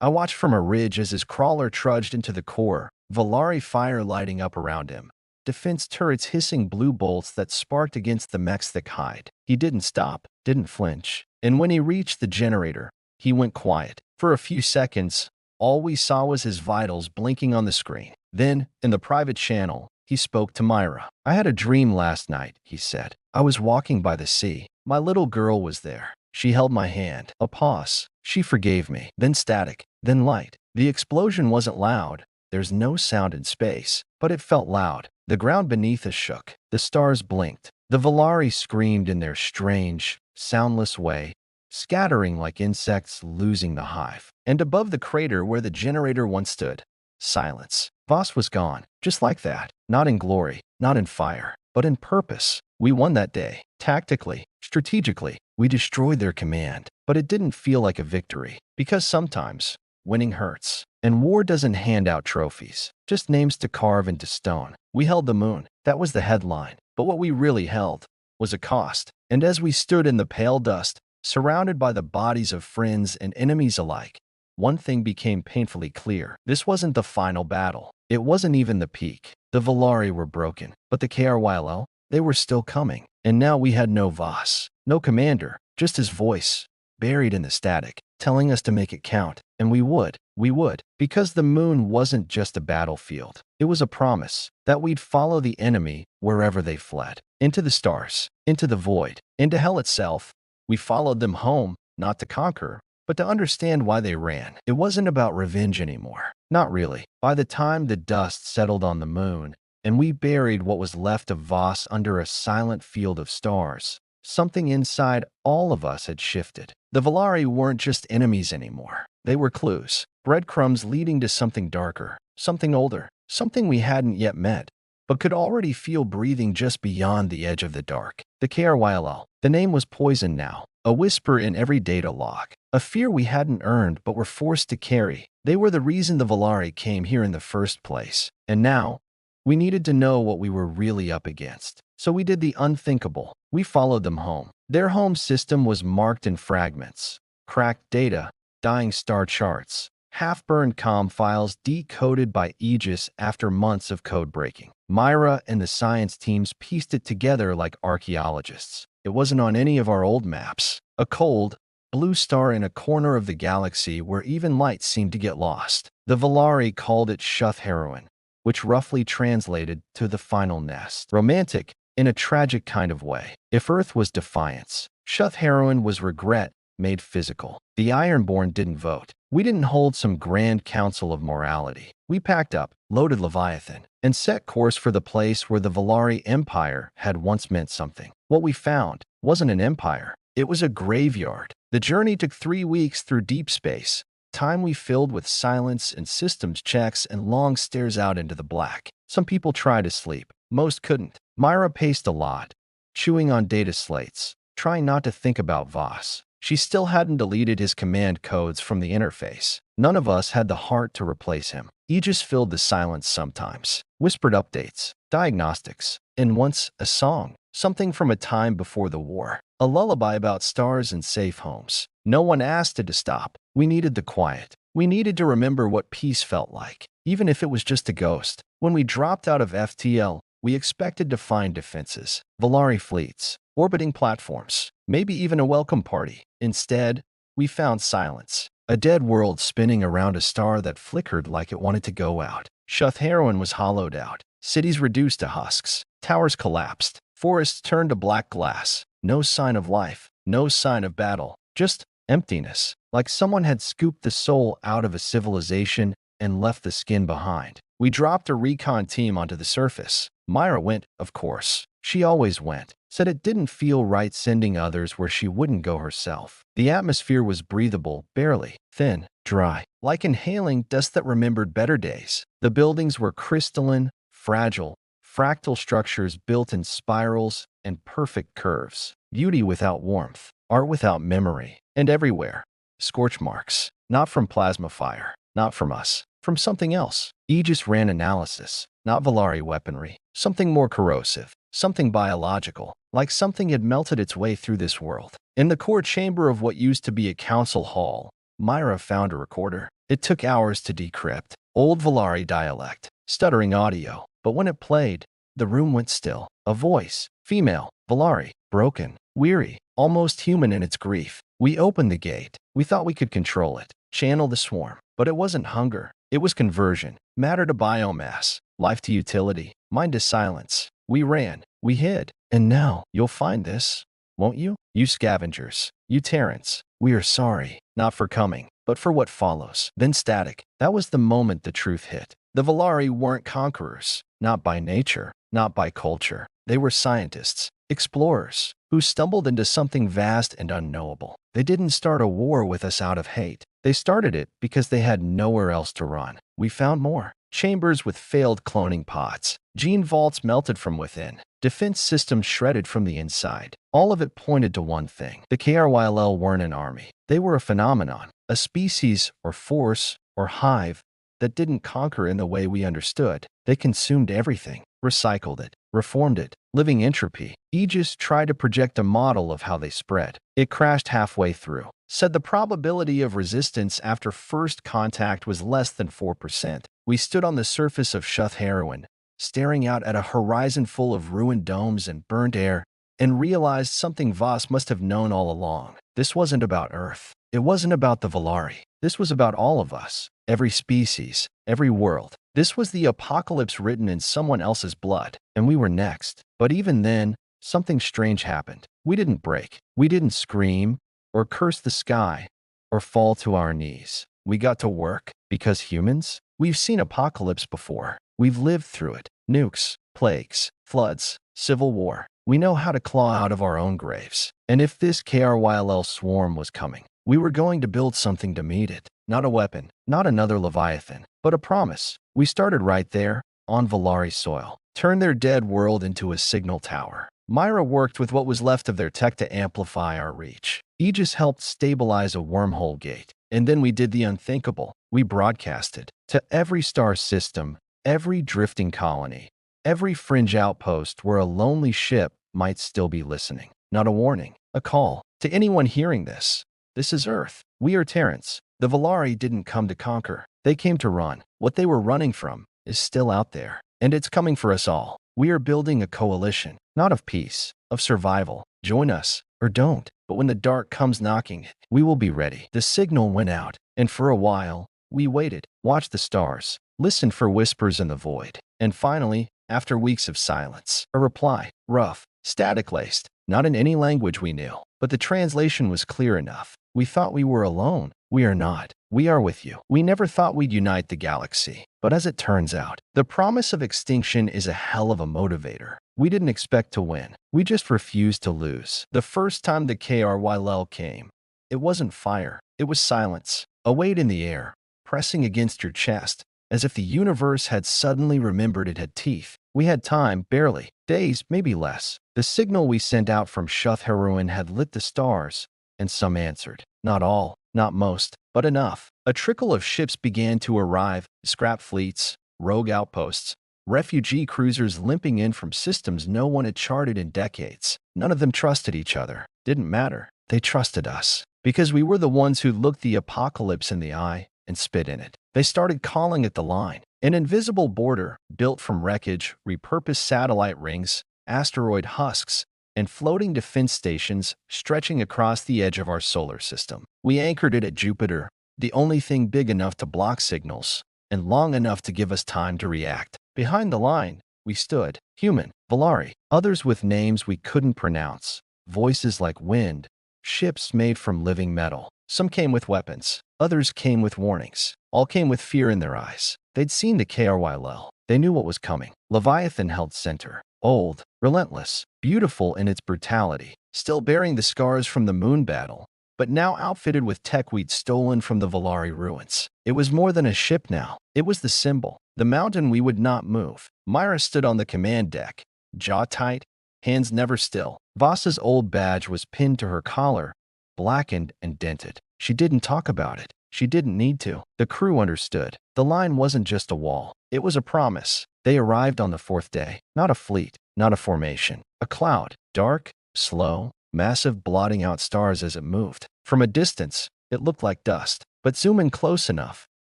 I watched from a ridge as his crawler trudged into the core, Valari fire lighting up around him. Defense turrets hissing blue bolts that sparked against the mech's thick hide. He didn't stop, didn't flinch. And when he reached the generator, he went quiet. For a few seconds, all we saw was his vitals blinking on the screen. Then, in the private channel, he spoke to Myra. I had a dream last night, he said. I was walking by the sea. My little girl was there. She held my hand. A pause. She forgave me. Then static. Then light. The explosion wasn't loud. There's no sound in space. But it felt loud. The ground beneath us shook. The stars blinked. The Valari screamed in their strange, soundless way, scattering like insects losing the hive. And above the crater where the generator once stood, silence. Voss was gone. Just like that. Not in glory. Not in fire. But in purpose. We won that day. Tactically. Strategically. We destroyed their command. But it didn't feel like a victory. Because sometimes, winning hurts. And war doesn't hand out trophies. Just names to carve into stone. We held the moon. That was the headline. But what we really held was a cost. And as we stood in the pale dust, surrounded by the bodies of friends and enemies alike, one thing became painfully clear. This wasn't the final battle. It wasn't even the peak. The Valari were broken. But the KRYLL, they were still coming. And now we had no Voss, no commander, just his voice, buried in the static, telling us to make it count. And we would. We would. Because the moon wasn't just a battlefield. It was a promise that we'd follow the enemy wherever they fled. Into the stars, into the void, into hell itself. We followed them home, not to conquer, but to understand why they ran. It wasn't about revenge anymore. Not really. By the time the dust settled on the moon, and we buried what was left of Voss under a silent field of stars, something inside all of us had shifted. The Valari weren't just enemies anymore. They were clues, breadcrumbs leading to something darker, something older, something we hadn't yet met, but could already feel breathing just beyond the edge of the dark. The KRYLL. The name was poison now, a whisper in every data log, a fear we hadn't earned but were forced to carry. They were the reason the Valari came here in the first place. And now, we needed to know what we were really up against. So we did the unthinkable. We followed them home. Their home system was marked in fragments, cracked data, dying star charts, half-burned comm files decoded by Aegis after months of code breaking. Myra and the science teams pieced it together like archaeologists. It wasn't on any of our old maps. A cold, blue star in a corner of the galaxy where even light seemed to get lost. The Valari called it Shuth Heroine, which roughly translated to the final nest. Romantic, in a tragic kind of way. If Earth was defiance, Shuth Heroine was regret made physical. The Ironborn didn't vote. We didn't hold some grand council of morality. We packed up, loaded Leviathan, and set course for the place where the Valari Empire had once meant something. What we found wasn't an empire. It was a graveyard. The journey took 3 weeks through deep space, time we filled with silence and systems checks and long stares out into the black. Some people tried to sleep. Most couldn't. Myra paced a lot, chewing on data slates, trying not to think about Voss. She still hadn't deleted his command codes from the interface. None of us had the heart to replace him. Aegis filled the silence sometimes, whispered updates, diagnostics, and once a song, something from a time before the war, a lullaby about stars and safe homes. No one asked it to stop. We needed the quiet. We needed to remember what peace felt like, even if it was just a ghost. When we dropped out of FTL, we expected to find defenses, Valari fleets, orbiting platforms, maybe even a welcome party. Instead, we found silence, a dead world spinning around a star that flickered like it wanted to go out. Shuth Heroine was hollowed out, cities reduced to husks, towers collapsed, forests turned to black glass. No sign of life, no sign of battle, just emptiness, like someone had scooped the soul out of a civilization and left the skin behind. We dropped a recon team onto the surface. Myra went, of course. She always went. Said it didn't feel right sending others where she wouldn't go herself. The atmosphere was breathable, barely, thin, dry, like inhaling dust that remembered better days. The buildings were crystalline, fragile, fractal structures built in spirals and perfect curves. Beauty without warmth, art without memory, and everywhere, scorch marks. Not from plasma fire, not from us, from something else. Aegis ran analysis, not Valari weaponry, something more corrosive, something biological, like something had melted its way through this world. In the core chamber of what used to be a council hall, Myra found a recorder. It took hours to decrypt. Old Valari dialect, stuttering audio. But when it played, the room went still. A voice, female, Valari, broken, weary, almost human in its grief. We opened the gate. We thought we could control it, channel the swarm. But it wasn't hunger. It was conversion. Matter to biomass, life to utility, mind to silence. We ran. We hid. And now, you'll find this, won't you? You scavengers. You Terrans. We are sorry, not for coming, but for what follows. Then static. That was the moment the truth hit. The Valari weren't conquerors. Not by nature. Not by culture. They were scientists, explorers, who stumbled into something vast and unknowable. They didn't start a war with us out of hate. They started it because they had nowhere else to run. We found more. Chambers with failed cloning pods. Gene vaults melted from within. Defense systems shredded from the inside. All of it pointed to one thing. The KRYLL weren't an army. They were a phenomenon. A species or force or hive that didn't conquer in the way we understood. They consumed everything, recycled it, reformed it, living entropy. Aegis tried to project a model of how they spread. It crashed halfway through. Said the probability of resistance after first contact was less than 4%. We stood on the surface of Shuth Heroine, staring out at a horizon full of ruined domes and burnt air, and realized something Voss must have known all along. This wasn't about Earth. It wasn't about the Valari. This was about all of us, every species, every world. This was the apocalypse written in someone else's blood, and we were next. But even then, something strange happened. We didn't break. We didn't scream, or curse the sky, or fall to our knees. We got to work, because humans? We've seen apocalypse before. We've lived through it. Nukes, plagues, floods, civil war. We know how to claw out of our own graves. And if this KRYLL swarm was coming, we were going to build something to meet it. Not a weapon, not another Leviathan, but a promise. We started right there, on Valari soil. Turned their dead world into a signal tower. Myra worked with what was left of their tech to amplify our reach. Aegis helped stabilize a wormhole gate. And then we did the unthinkable. We broadcasted to every star system, every drifting colony, Every fringe outpost where a lonely ship might still be listening. Not a warning, a call. To anyone hearing this, this is Earth. We are Terrans. The Volari didn't come to conquer. They came to run. What they were running from is still out there, and it's coming for us all. We are building a coalition, not of peace, of survival. Join us, or don't. But when the dark comes knocking, we will be ready. The signal went out, and for a while, we waited, watched the stars, listened for whispers in the void. And finally, after weeks of silence, a reply, rough, static-laced, not in any language we knew. But the translation was clear enough. We thought we were alone. We are not. We are with you. We never thought we'd unite the galaxy. But as it turns out, the promise of extinction is a hell of a motivator. We didn't expect to win. We just refused to lose. The first time the KRYL came, it wasn't fire. It was silence. A weight in the air, pressing against your chest, as if the universe had suddenly remembered it had teeth. We had time, barely. Days, maybe less. The signal we sent out from Shuth Heroin had lit the stars, and some answered. Not all, not most, but enough. A trickle of ships began to arrive, scrap fleets, rogue outposts, refugee cruisers limping in from systems no one had charted in decades. None of them trusted each other. Didn't matter. They trusted us. Because we were the ones who looked the apocalypse in the eye and spit in it. They started calling it the line. An invisible border built from wreckage, repurposed satellite rings, asteroid husks, and floating defense stations stretching across the edge of our solar system. We anchored it at Jupiter, the only thing big enough to block signals, and long enough to give us time to react. Behind the line, we stood, human, Volari, others with names we couldn't pronounce, voices like wind, ships made from living metal. Some came with weapons, others came with warnings. All came with fear in their eyes. They'd seen the KRYL. They knew what was coming. Leviathan held center. Old, relentless, beautiful in its brutality, still bearing the scars from the moon battle, but now outfitted with tech we'd stolen from the Volari ruins. It was more than a ship now. It was the symbol, the mountain we would not move. Myra stood on the command deck, jaw tight, hands never still. Voss's old badge was pinned to her collar, blackened and dented. She didn't talk about it. She didn't need to. The crew understood. The line wasn't just a wall. It was a promise. They arrived on the fourth day. Not a fleet, not a formation. A cloud. Dark, slow, massive, blotting out stars as it moved. From a distance, it looked like dust. But zoom in close enough,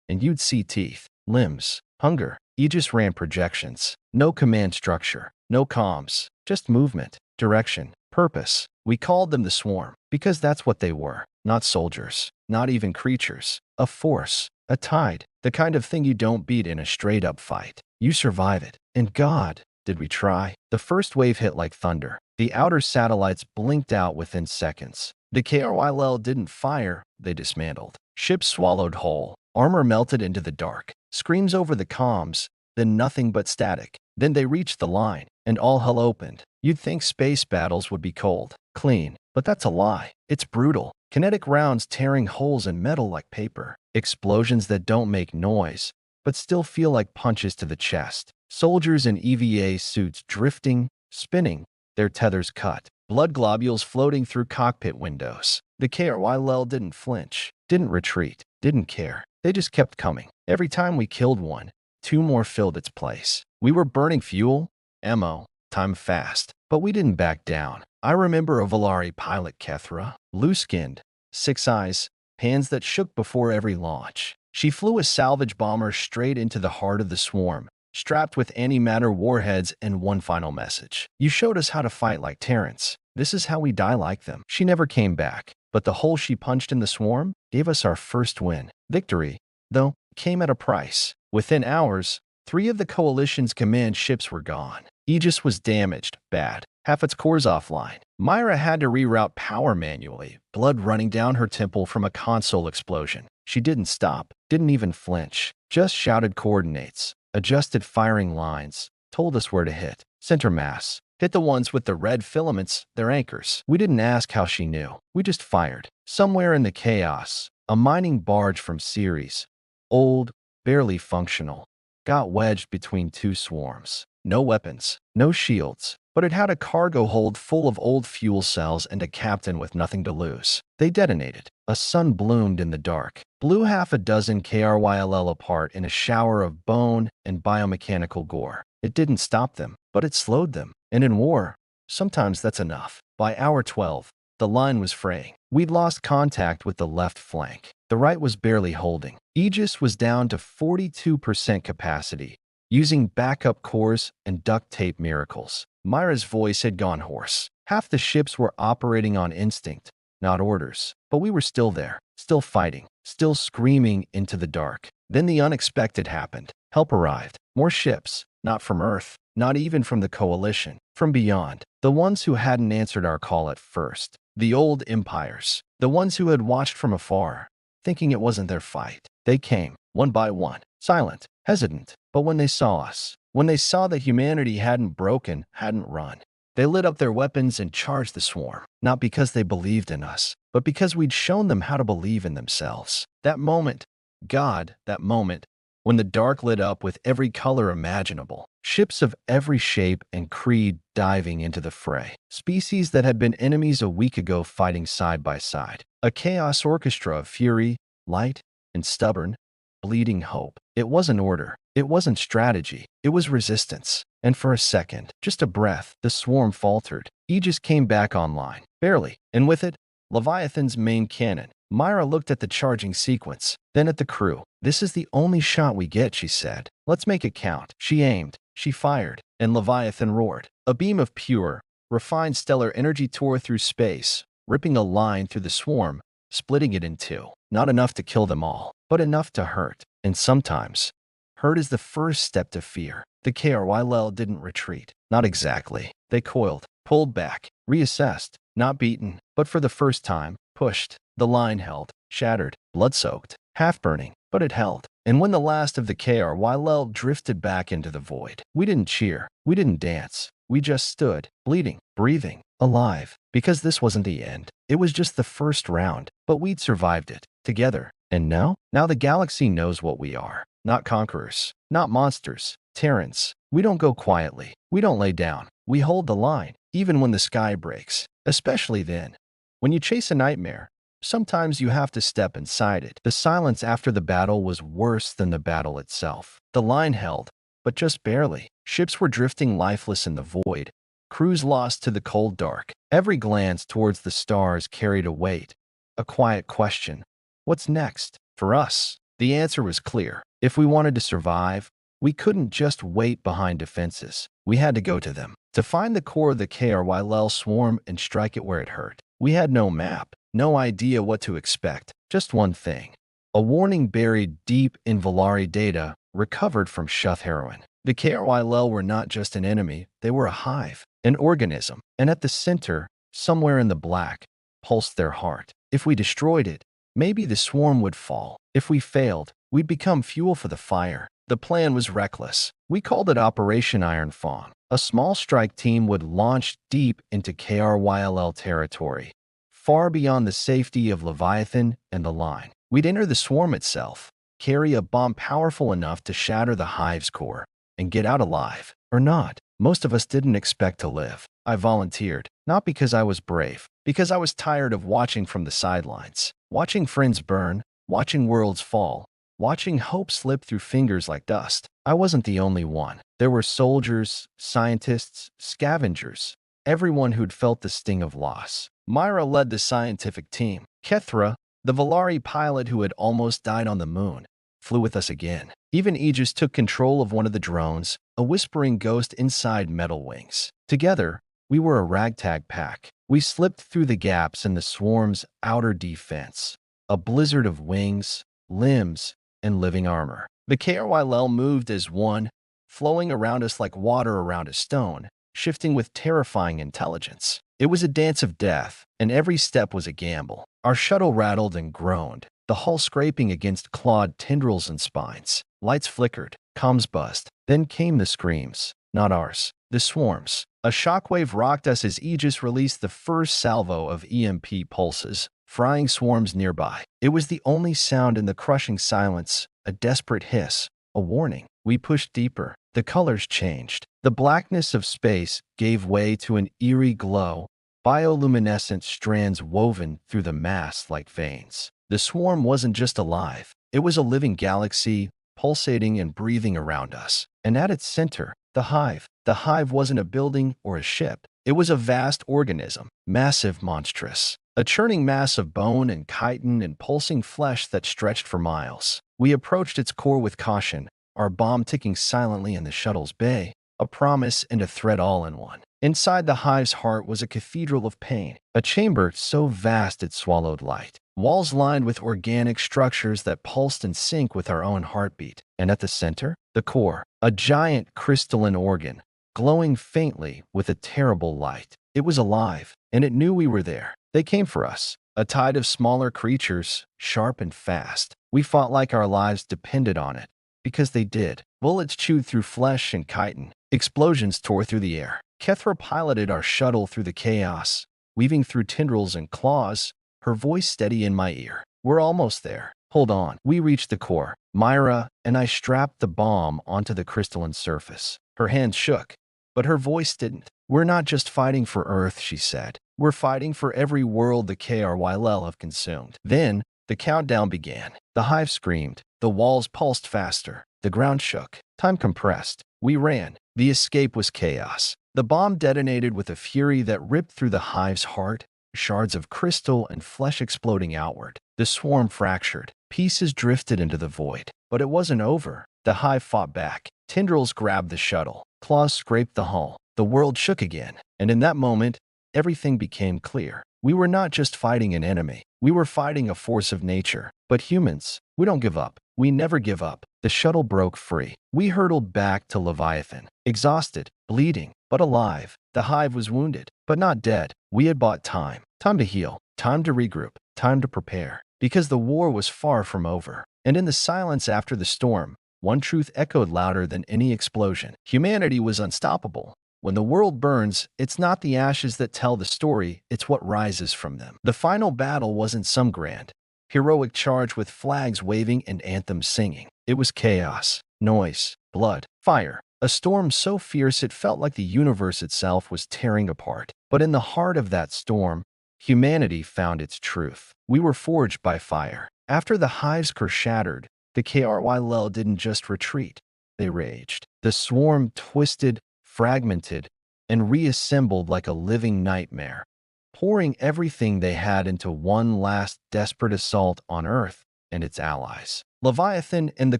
and you'd see teeth, limbs, hunger. Aegis ran projections. No command structure. No comms. Just movement, direction, purpose. We called them the Swarm, because that's what they were. Not soldiers. Not even creatures. A force. A tide. The kind of thing you don't beat in a straight-up fight. You survive it. And God, did we try? The first wave hit like thunder. The outer satellites blinked out within seconds. The KRYL didn't fire, they dismantled. Ships swallowed whole. Armor melted into the dark. Screams over the comms, then nothing but static. Then they reached the line, and all hell opened. You'd think space battles would be cold, clean, but that's a lie. It's brutal. Kinetic rounds tearing holes in metal like paper. Explosions that don't make noise, but still feel like punches to the chest. Soldiers in EVA suits drifting, spinning, their tethers cut. Blood globules floating through cockpit windows. The KRYL didn't flinch, didn't retreat, didn't care. They just kept coming. Every time we killed one, two more filled its place. We were burning fuel, ammo, time fast, but we didn't back down. I remember a Volari pilot, Kethra, loose-skinned, 6 eyes, hands that shook before every launch. She flew a salvage bomber straight into the heart of the swarm, strapped with antimatter warheads and one final message. You showed us how to fight like Terrans. This is how we die like them. She never came back, but the hole she punched in the swarm gave us our first win. Victory, though, came at a price. Within hours, 3 of the Coalition's command ships were gone. Aegis was damaged, bad. Half its cores offline. Myra had to reroute power manually, blood running down her temple from a console explosion. She didn't stop, didn't even flinch, just shouted coordinates, adjusted firing lines, told us where to hit. Center mass. Hit the ones with the red filaments, their anchors. We didn't ask how she knew. We just fired. Somewhere in the chaos, a mining barge from Ceres, old, barely functional, got wedged between 2 swarms. No weapons, no shields, but it had a cargo hold full of old fuel cells and a captain with nothing to lose. They detonated. A sun bloomed in the dark, blew half a dozen KRYL apart in a shower of bone and biomechanical gore. It didn't stop them, but it slowed them. And in war, sometimes that's enough. By hour 12, the line was fraying. We'd lost contact with the left flank. The right was barely holding. Aegis was down to 42% capacity, using backup cores and duct tape miracles. Myra's voice had gone hoarse. Half the ships were operating on instinct, not orders. But we were still there, still fighting, still screaming into the dark. Then the unexpected happened. Help arrived. More ships, not from Earth, not even from the Coalition, from beyond. The ones who hadn't answered our call at first. The old empires. The ones who had watched from afar, thinking it wasn't their fight. They came, one by one, silent, hesitant. But when they saw us, when they saw that humanity hadn't broken, hadn't run, they lit up their weapons and charged the swarm, not because they believed in us, but because we'd shown them how to believe in themselves. That moment, God, that moment, when the dark lit up with every color imaginable, ships of every shape and creed diving into the fray, species that had been enemies a week ago fighting side by side, a chaos orchestra of fury, light, and stubborn, bleeding hope. It wasn't order, it wasn't strategy, it was resistance. And for a second, just a breath, the swarm faltered. Aegis came back online, barely, and with it, Leviathan's main cannon. Myra looked at the charging sequence, then at the crew. "This is the only shot we get," she said. "Let's make it count." She aimed, she fired, and Leviathan roared. A beam of pure, refined stellar energy tore through space, ripping a line through the swarm, splitting it in two. Not enough to kill them all, but enough to hurt. And sometimes, hurt is the first step to fear. The KRYL didn't retreat. Not exactly. They coiled, pulled back, reassessed, not beaten, but for the first time, pushed. The line held, shattered, blood-soaked, half-burning, but it held. And when the last of the KRYL drifted back into the void, we didn't cheer, we didn't dance. We just stood, bleeding, breathing, alive. Because this wasn't the end. It was just the first round, but we'd survived it, together. And now? Now the galaxy knows what we are. Not conquerors, not monsters, Terrans. We don't go quietly. We don't lay down. We hold the line, even when the sky breaks. Especially then. When you chase a nightmare, sometimes you have to step inside it. The silence after the battle was worse than the battle itself. The line held, but just barely. Ships were drifting lifeless in the void. Crews lost to the cold dark. Every glance towards the stars carried a weight. A quiet question. What's next? For us, the answer was clear. If we wanted to survive, we couldn't just wait behind defenses. We had to go to them. To find the core of the KRYL swarm and strike it where it hurt. We had no map, no idea what to expect. Just one thing. A warning buried deep in Valari data, recovered from Shuth heroin. The KRYL were not just an enemy, they were a hive, an organism. And at the center, somewhere in the black, pulsed their heart. If we destroyed it, maybe the swarm would fall. If we failed, we'd become fuel for the fire. The plan was reckless. We called it Operation Iron Fang. A small strike team would launch deep into KRYL territory, far beyond the safety of Leviathan and the line. We'd enter the swarm itself, carry a bomb powerful enough to shatter the hive's core, and get out alive. Or not. Most of us didn't expect to live. I volunteered, not because I was brave, because I was tired of watching from the sidelines, watching friends burn, watching worlds fall, watching hope slip through fingers like dust. I wasn't the only one. There were soldiers, scientists, scavengers, everyone who'd felt the sting of loss. Myra led the scientific team. Kethra, the Valari pilot who had almost died on the moon, flew with us again. Even Aegis took control of one of the drones, a whispering ghost inside metal wings. Together, we were a ragtag pack. We slipped through the gaps in the swarm's outer defense, a blizzard of wings, limbs, and living armor. The KRYL moved as one, flowing around us like water around a stone, shifting with terrifying intelligence. It was a dance of death, and every step was a gamble. Our shuttle rattled and groaned, the hull scraping against clawed tendrils and spines. Lights flickered, comms buzzed. Then came the screams. Not ours. The swarm's. A shockwave rocked us as Aegis released the first salvo of EMP pulses, frying swarms nearby. It was the only sound in the crushing silence, a desperate hiss, a warning. We pushed deeper. The colors changed. The blackness of space gave way to an eerie glow, bioluminescent strands woven through the mass like veins. The swarm wasn't just alive. It was a living galaxy, pulsating and breathing around us. And at its center, The hive. The hive wasn't a building or a ship. It was a vast organism, massive, monstrous. A churning mass of bone and chitin and pulsing flesh that stretched for miles. We approached its core with caution, our bomb ticking silently in the shuttle's bay, a promise and a threat all in one. Inside the hive's heart was a cathedral of pain, a chamber so vast it swallowed light. Walls lined with organic structures that pulsed in sync with our own heartbeat. And at the center, the core, a giant crystalline organ, glowing faintly with a terrible light. It was alive, and it knew we were there. They came for us, a tide of smaller creatures, sharp and fast. We fought like our lives depended on it, because they did. Bullets chewed through flesh and chitin. Explosions tore through the air. Kethra piloted our shuttle through the chaos, weaving through tendrils and claws, her voice steady in my ear. We're almost there. Hold on. We reached the core. Myra and I strapped the bomb onto the crystalline surface. Her hands shook, but her voice didn't. We're not just fighting for Earth, she said. We're fighting for every world the KRYL have consumed. Then, the countdown began. The hive screamed. The walls pulsed faster. The ground shook. Time compressed. We ran. The escape was chaos. The bomb detonated with a fury that ripped through the hive's heart, shards of crystal and flesh exploding outward. The swarm fractured. Pieces drifted into the void. But it wasn't over. The hive fought back. Tendrils grabbed the shuttle. Claws scraped the hull. The world shook again. And in that moment, everything became clear. We were not just fighting an enemy. We were fighting a force of nature. But humans, we don't give up. We never give up. The shuttle broke free. We hurtled back to Leviathan, exhausted, bleeding, but alive. The hive was wounded, but not dead. We had bought time. Time to heal. Time to regroup. Time to prepare. Because the war was far from over. And in the silence after the storm, one truth echoed louder than any explosion. Humanity was unstoppable. When the world burns, it's not the ashes that tell the story, it's what rises from them. The final battle wasn't some grand, heroic charge with flags waving and anthems singing. It was chaos, noise, blood, fire. A storm so fierce it felt like the universe itself was tearing apart. But in the heart of that storm, humanity found its truth. We were forged by fire. After the hive's core shattered, the KRYL didn't just retreat. They raged. The swarm twisted, fragmented, and reassembled like a living nightmare, pouring everything they had into one last desperate assault on Earth and its allies. Leviathan and the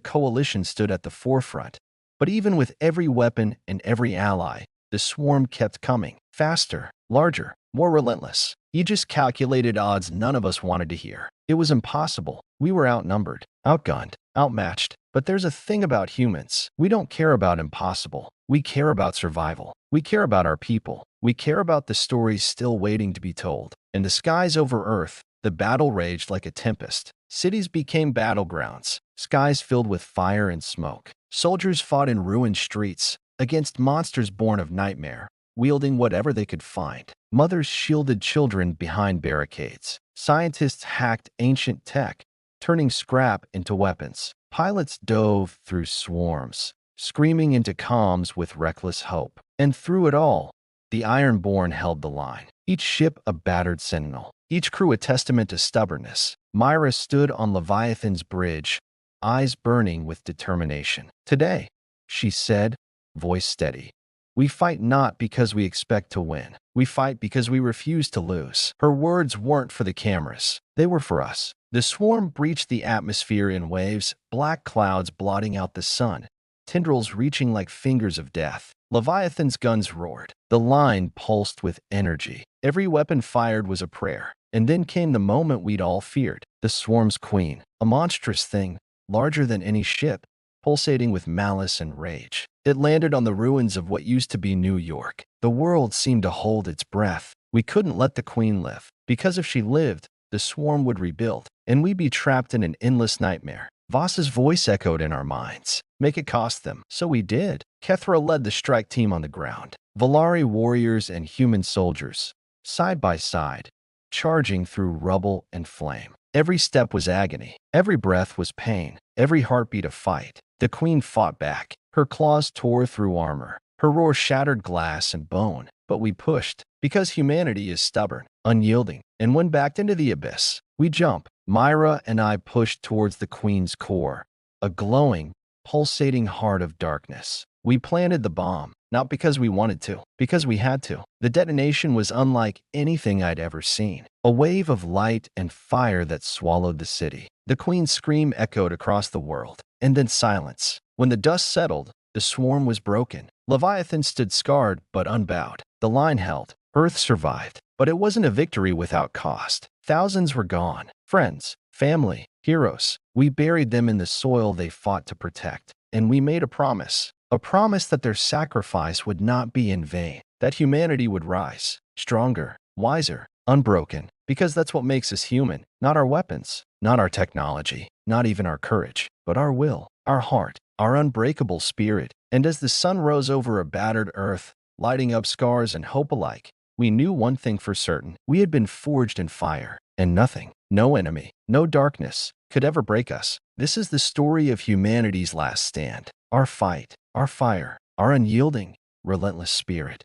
Coalition stood at the forefront, but even with every weapon and every ally, the swarm kept coming, faster, larger, more relentless. Aegis calculated odds none of us wanted to hear. It was impossible. We were outnumbered, outgunned, outmatched. But there's a thing about humans. We don't care about impossible. We care about survival. We care about our people. We care about the stories still waiting to be told. In the skies over Earth, the battle raged like a tempest. Cities became battlegrounds, skies filled with fire and smoke. Soldiers fought in ruined streets against monsters born of nightmare, wielding whatever they could find. Mothers shielded children behind barricades. Scientists hacked ancient tech, turning scrap into weapons. Pilots dove through swarms, screaming into calms with reckless hope. And through it all, the Ironborn held the line. Each ship a battered sentinel, each crew a testament to stubbornness. Myra stood on Leviathan's bridge, eyes burning with determination. Today, she said, voice steady, we fight not because we expect to win. We fight because we refuse to lose. Her words weren't for the cameras. They were for us. The swarm breached the atmosphere in waves, black clouds blotting out the sun, tendrils reaching like fingers of death. Leviathan's guns roared. The line pulsed with energy. Every weapon fired was a prayer. And then came the moment we'd all feared. The swarm's queen, a monstrous thing, larger than any ship, pulsating with malice and rage. It landed on the ruins of what used to be New York. The world seemed to hold its breath. We couldn't let the queen live, because if she lived, the swarm would rebuild, and we'd be trapped in an endless nightmare. Voss's voice echoed in our minds. Make it cost them. So we did. Kethra led the strike team on the ground. Volari warriors and human soldiers, side by side, charging through rubble and flame. Every step was agony. Every breath was pain. Every heartbeat a fight. The queen fought back. Her claws tore through armor. Her roar shattered glass and bone. But we pushed, because humanity is stubborn, unyielding, and when backed into the abyss, we jump. Myra and I pushed towards the queen's core, a glowing, pulsating heart of darkness. We planted the bomb, not because we wanted to, because we had to. The detonation was unlike anything I'd ever seen. A wave of light and fire that swallowed the city. The Queen's scream echoed across the world, and then silence. When the dust settled, the swarm was broken. Leviathan stood scarred but unbowed. The line held. Earth survived. But it wasn't a victory without cost. Thousands were gone. Friends, family, heroes. We buried them in the soil they fought to protect. And we made a promise. A promise that their sacrifice would not be in vain. That humanity would rise. Stronger, wiser, unbroken. Because that's what makes us human. Not our weapons, not our technology, not even our courage, but our will, our heart, our unbreakable spirit. And as the sun rose over a battered earth, lighting up scars and hope alike, we knew one thing for certain. We had been forged in fire, and nothing, no enemy, no darkness, could ever break us. This is the story of humanity's last stand. Our fight, our fire, our unyielding, relentless spirit.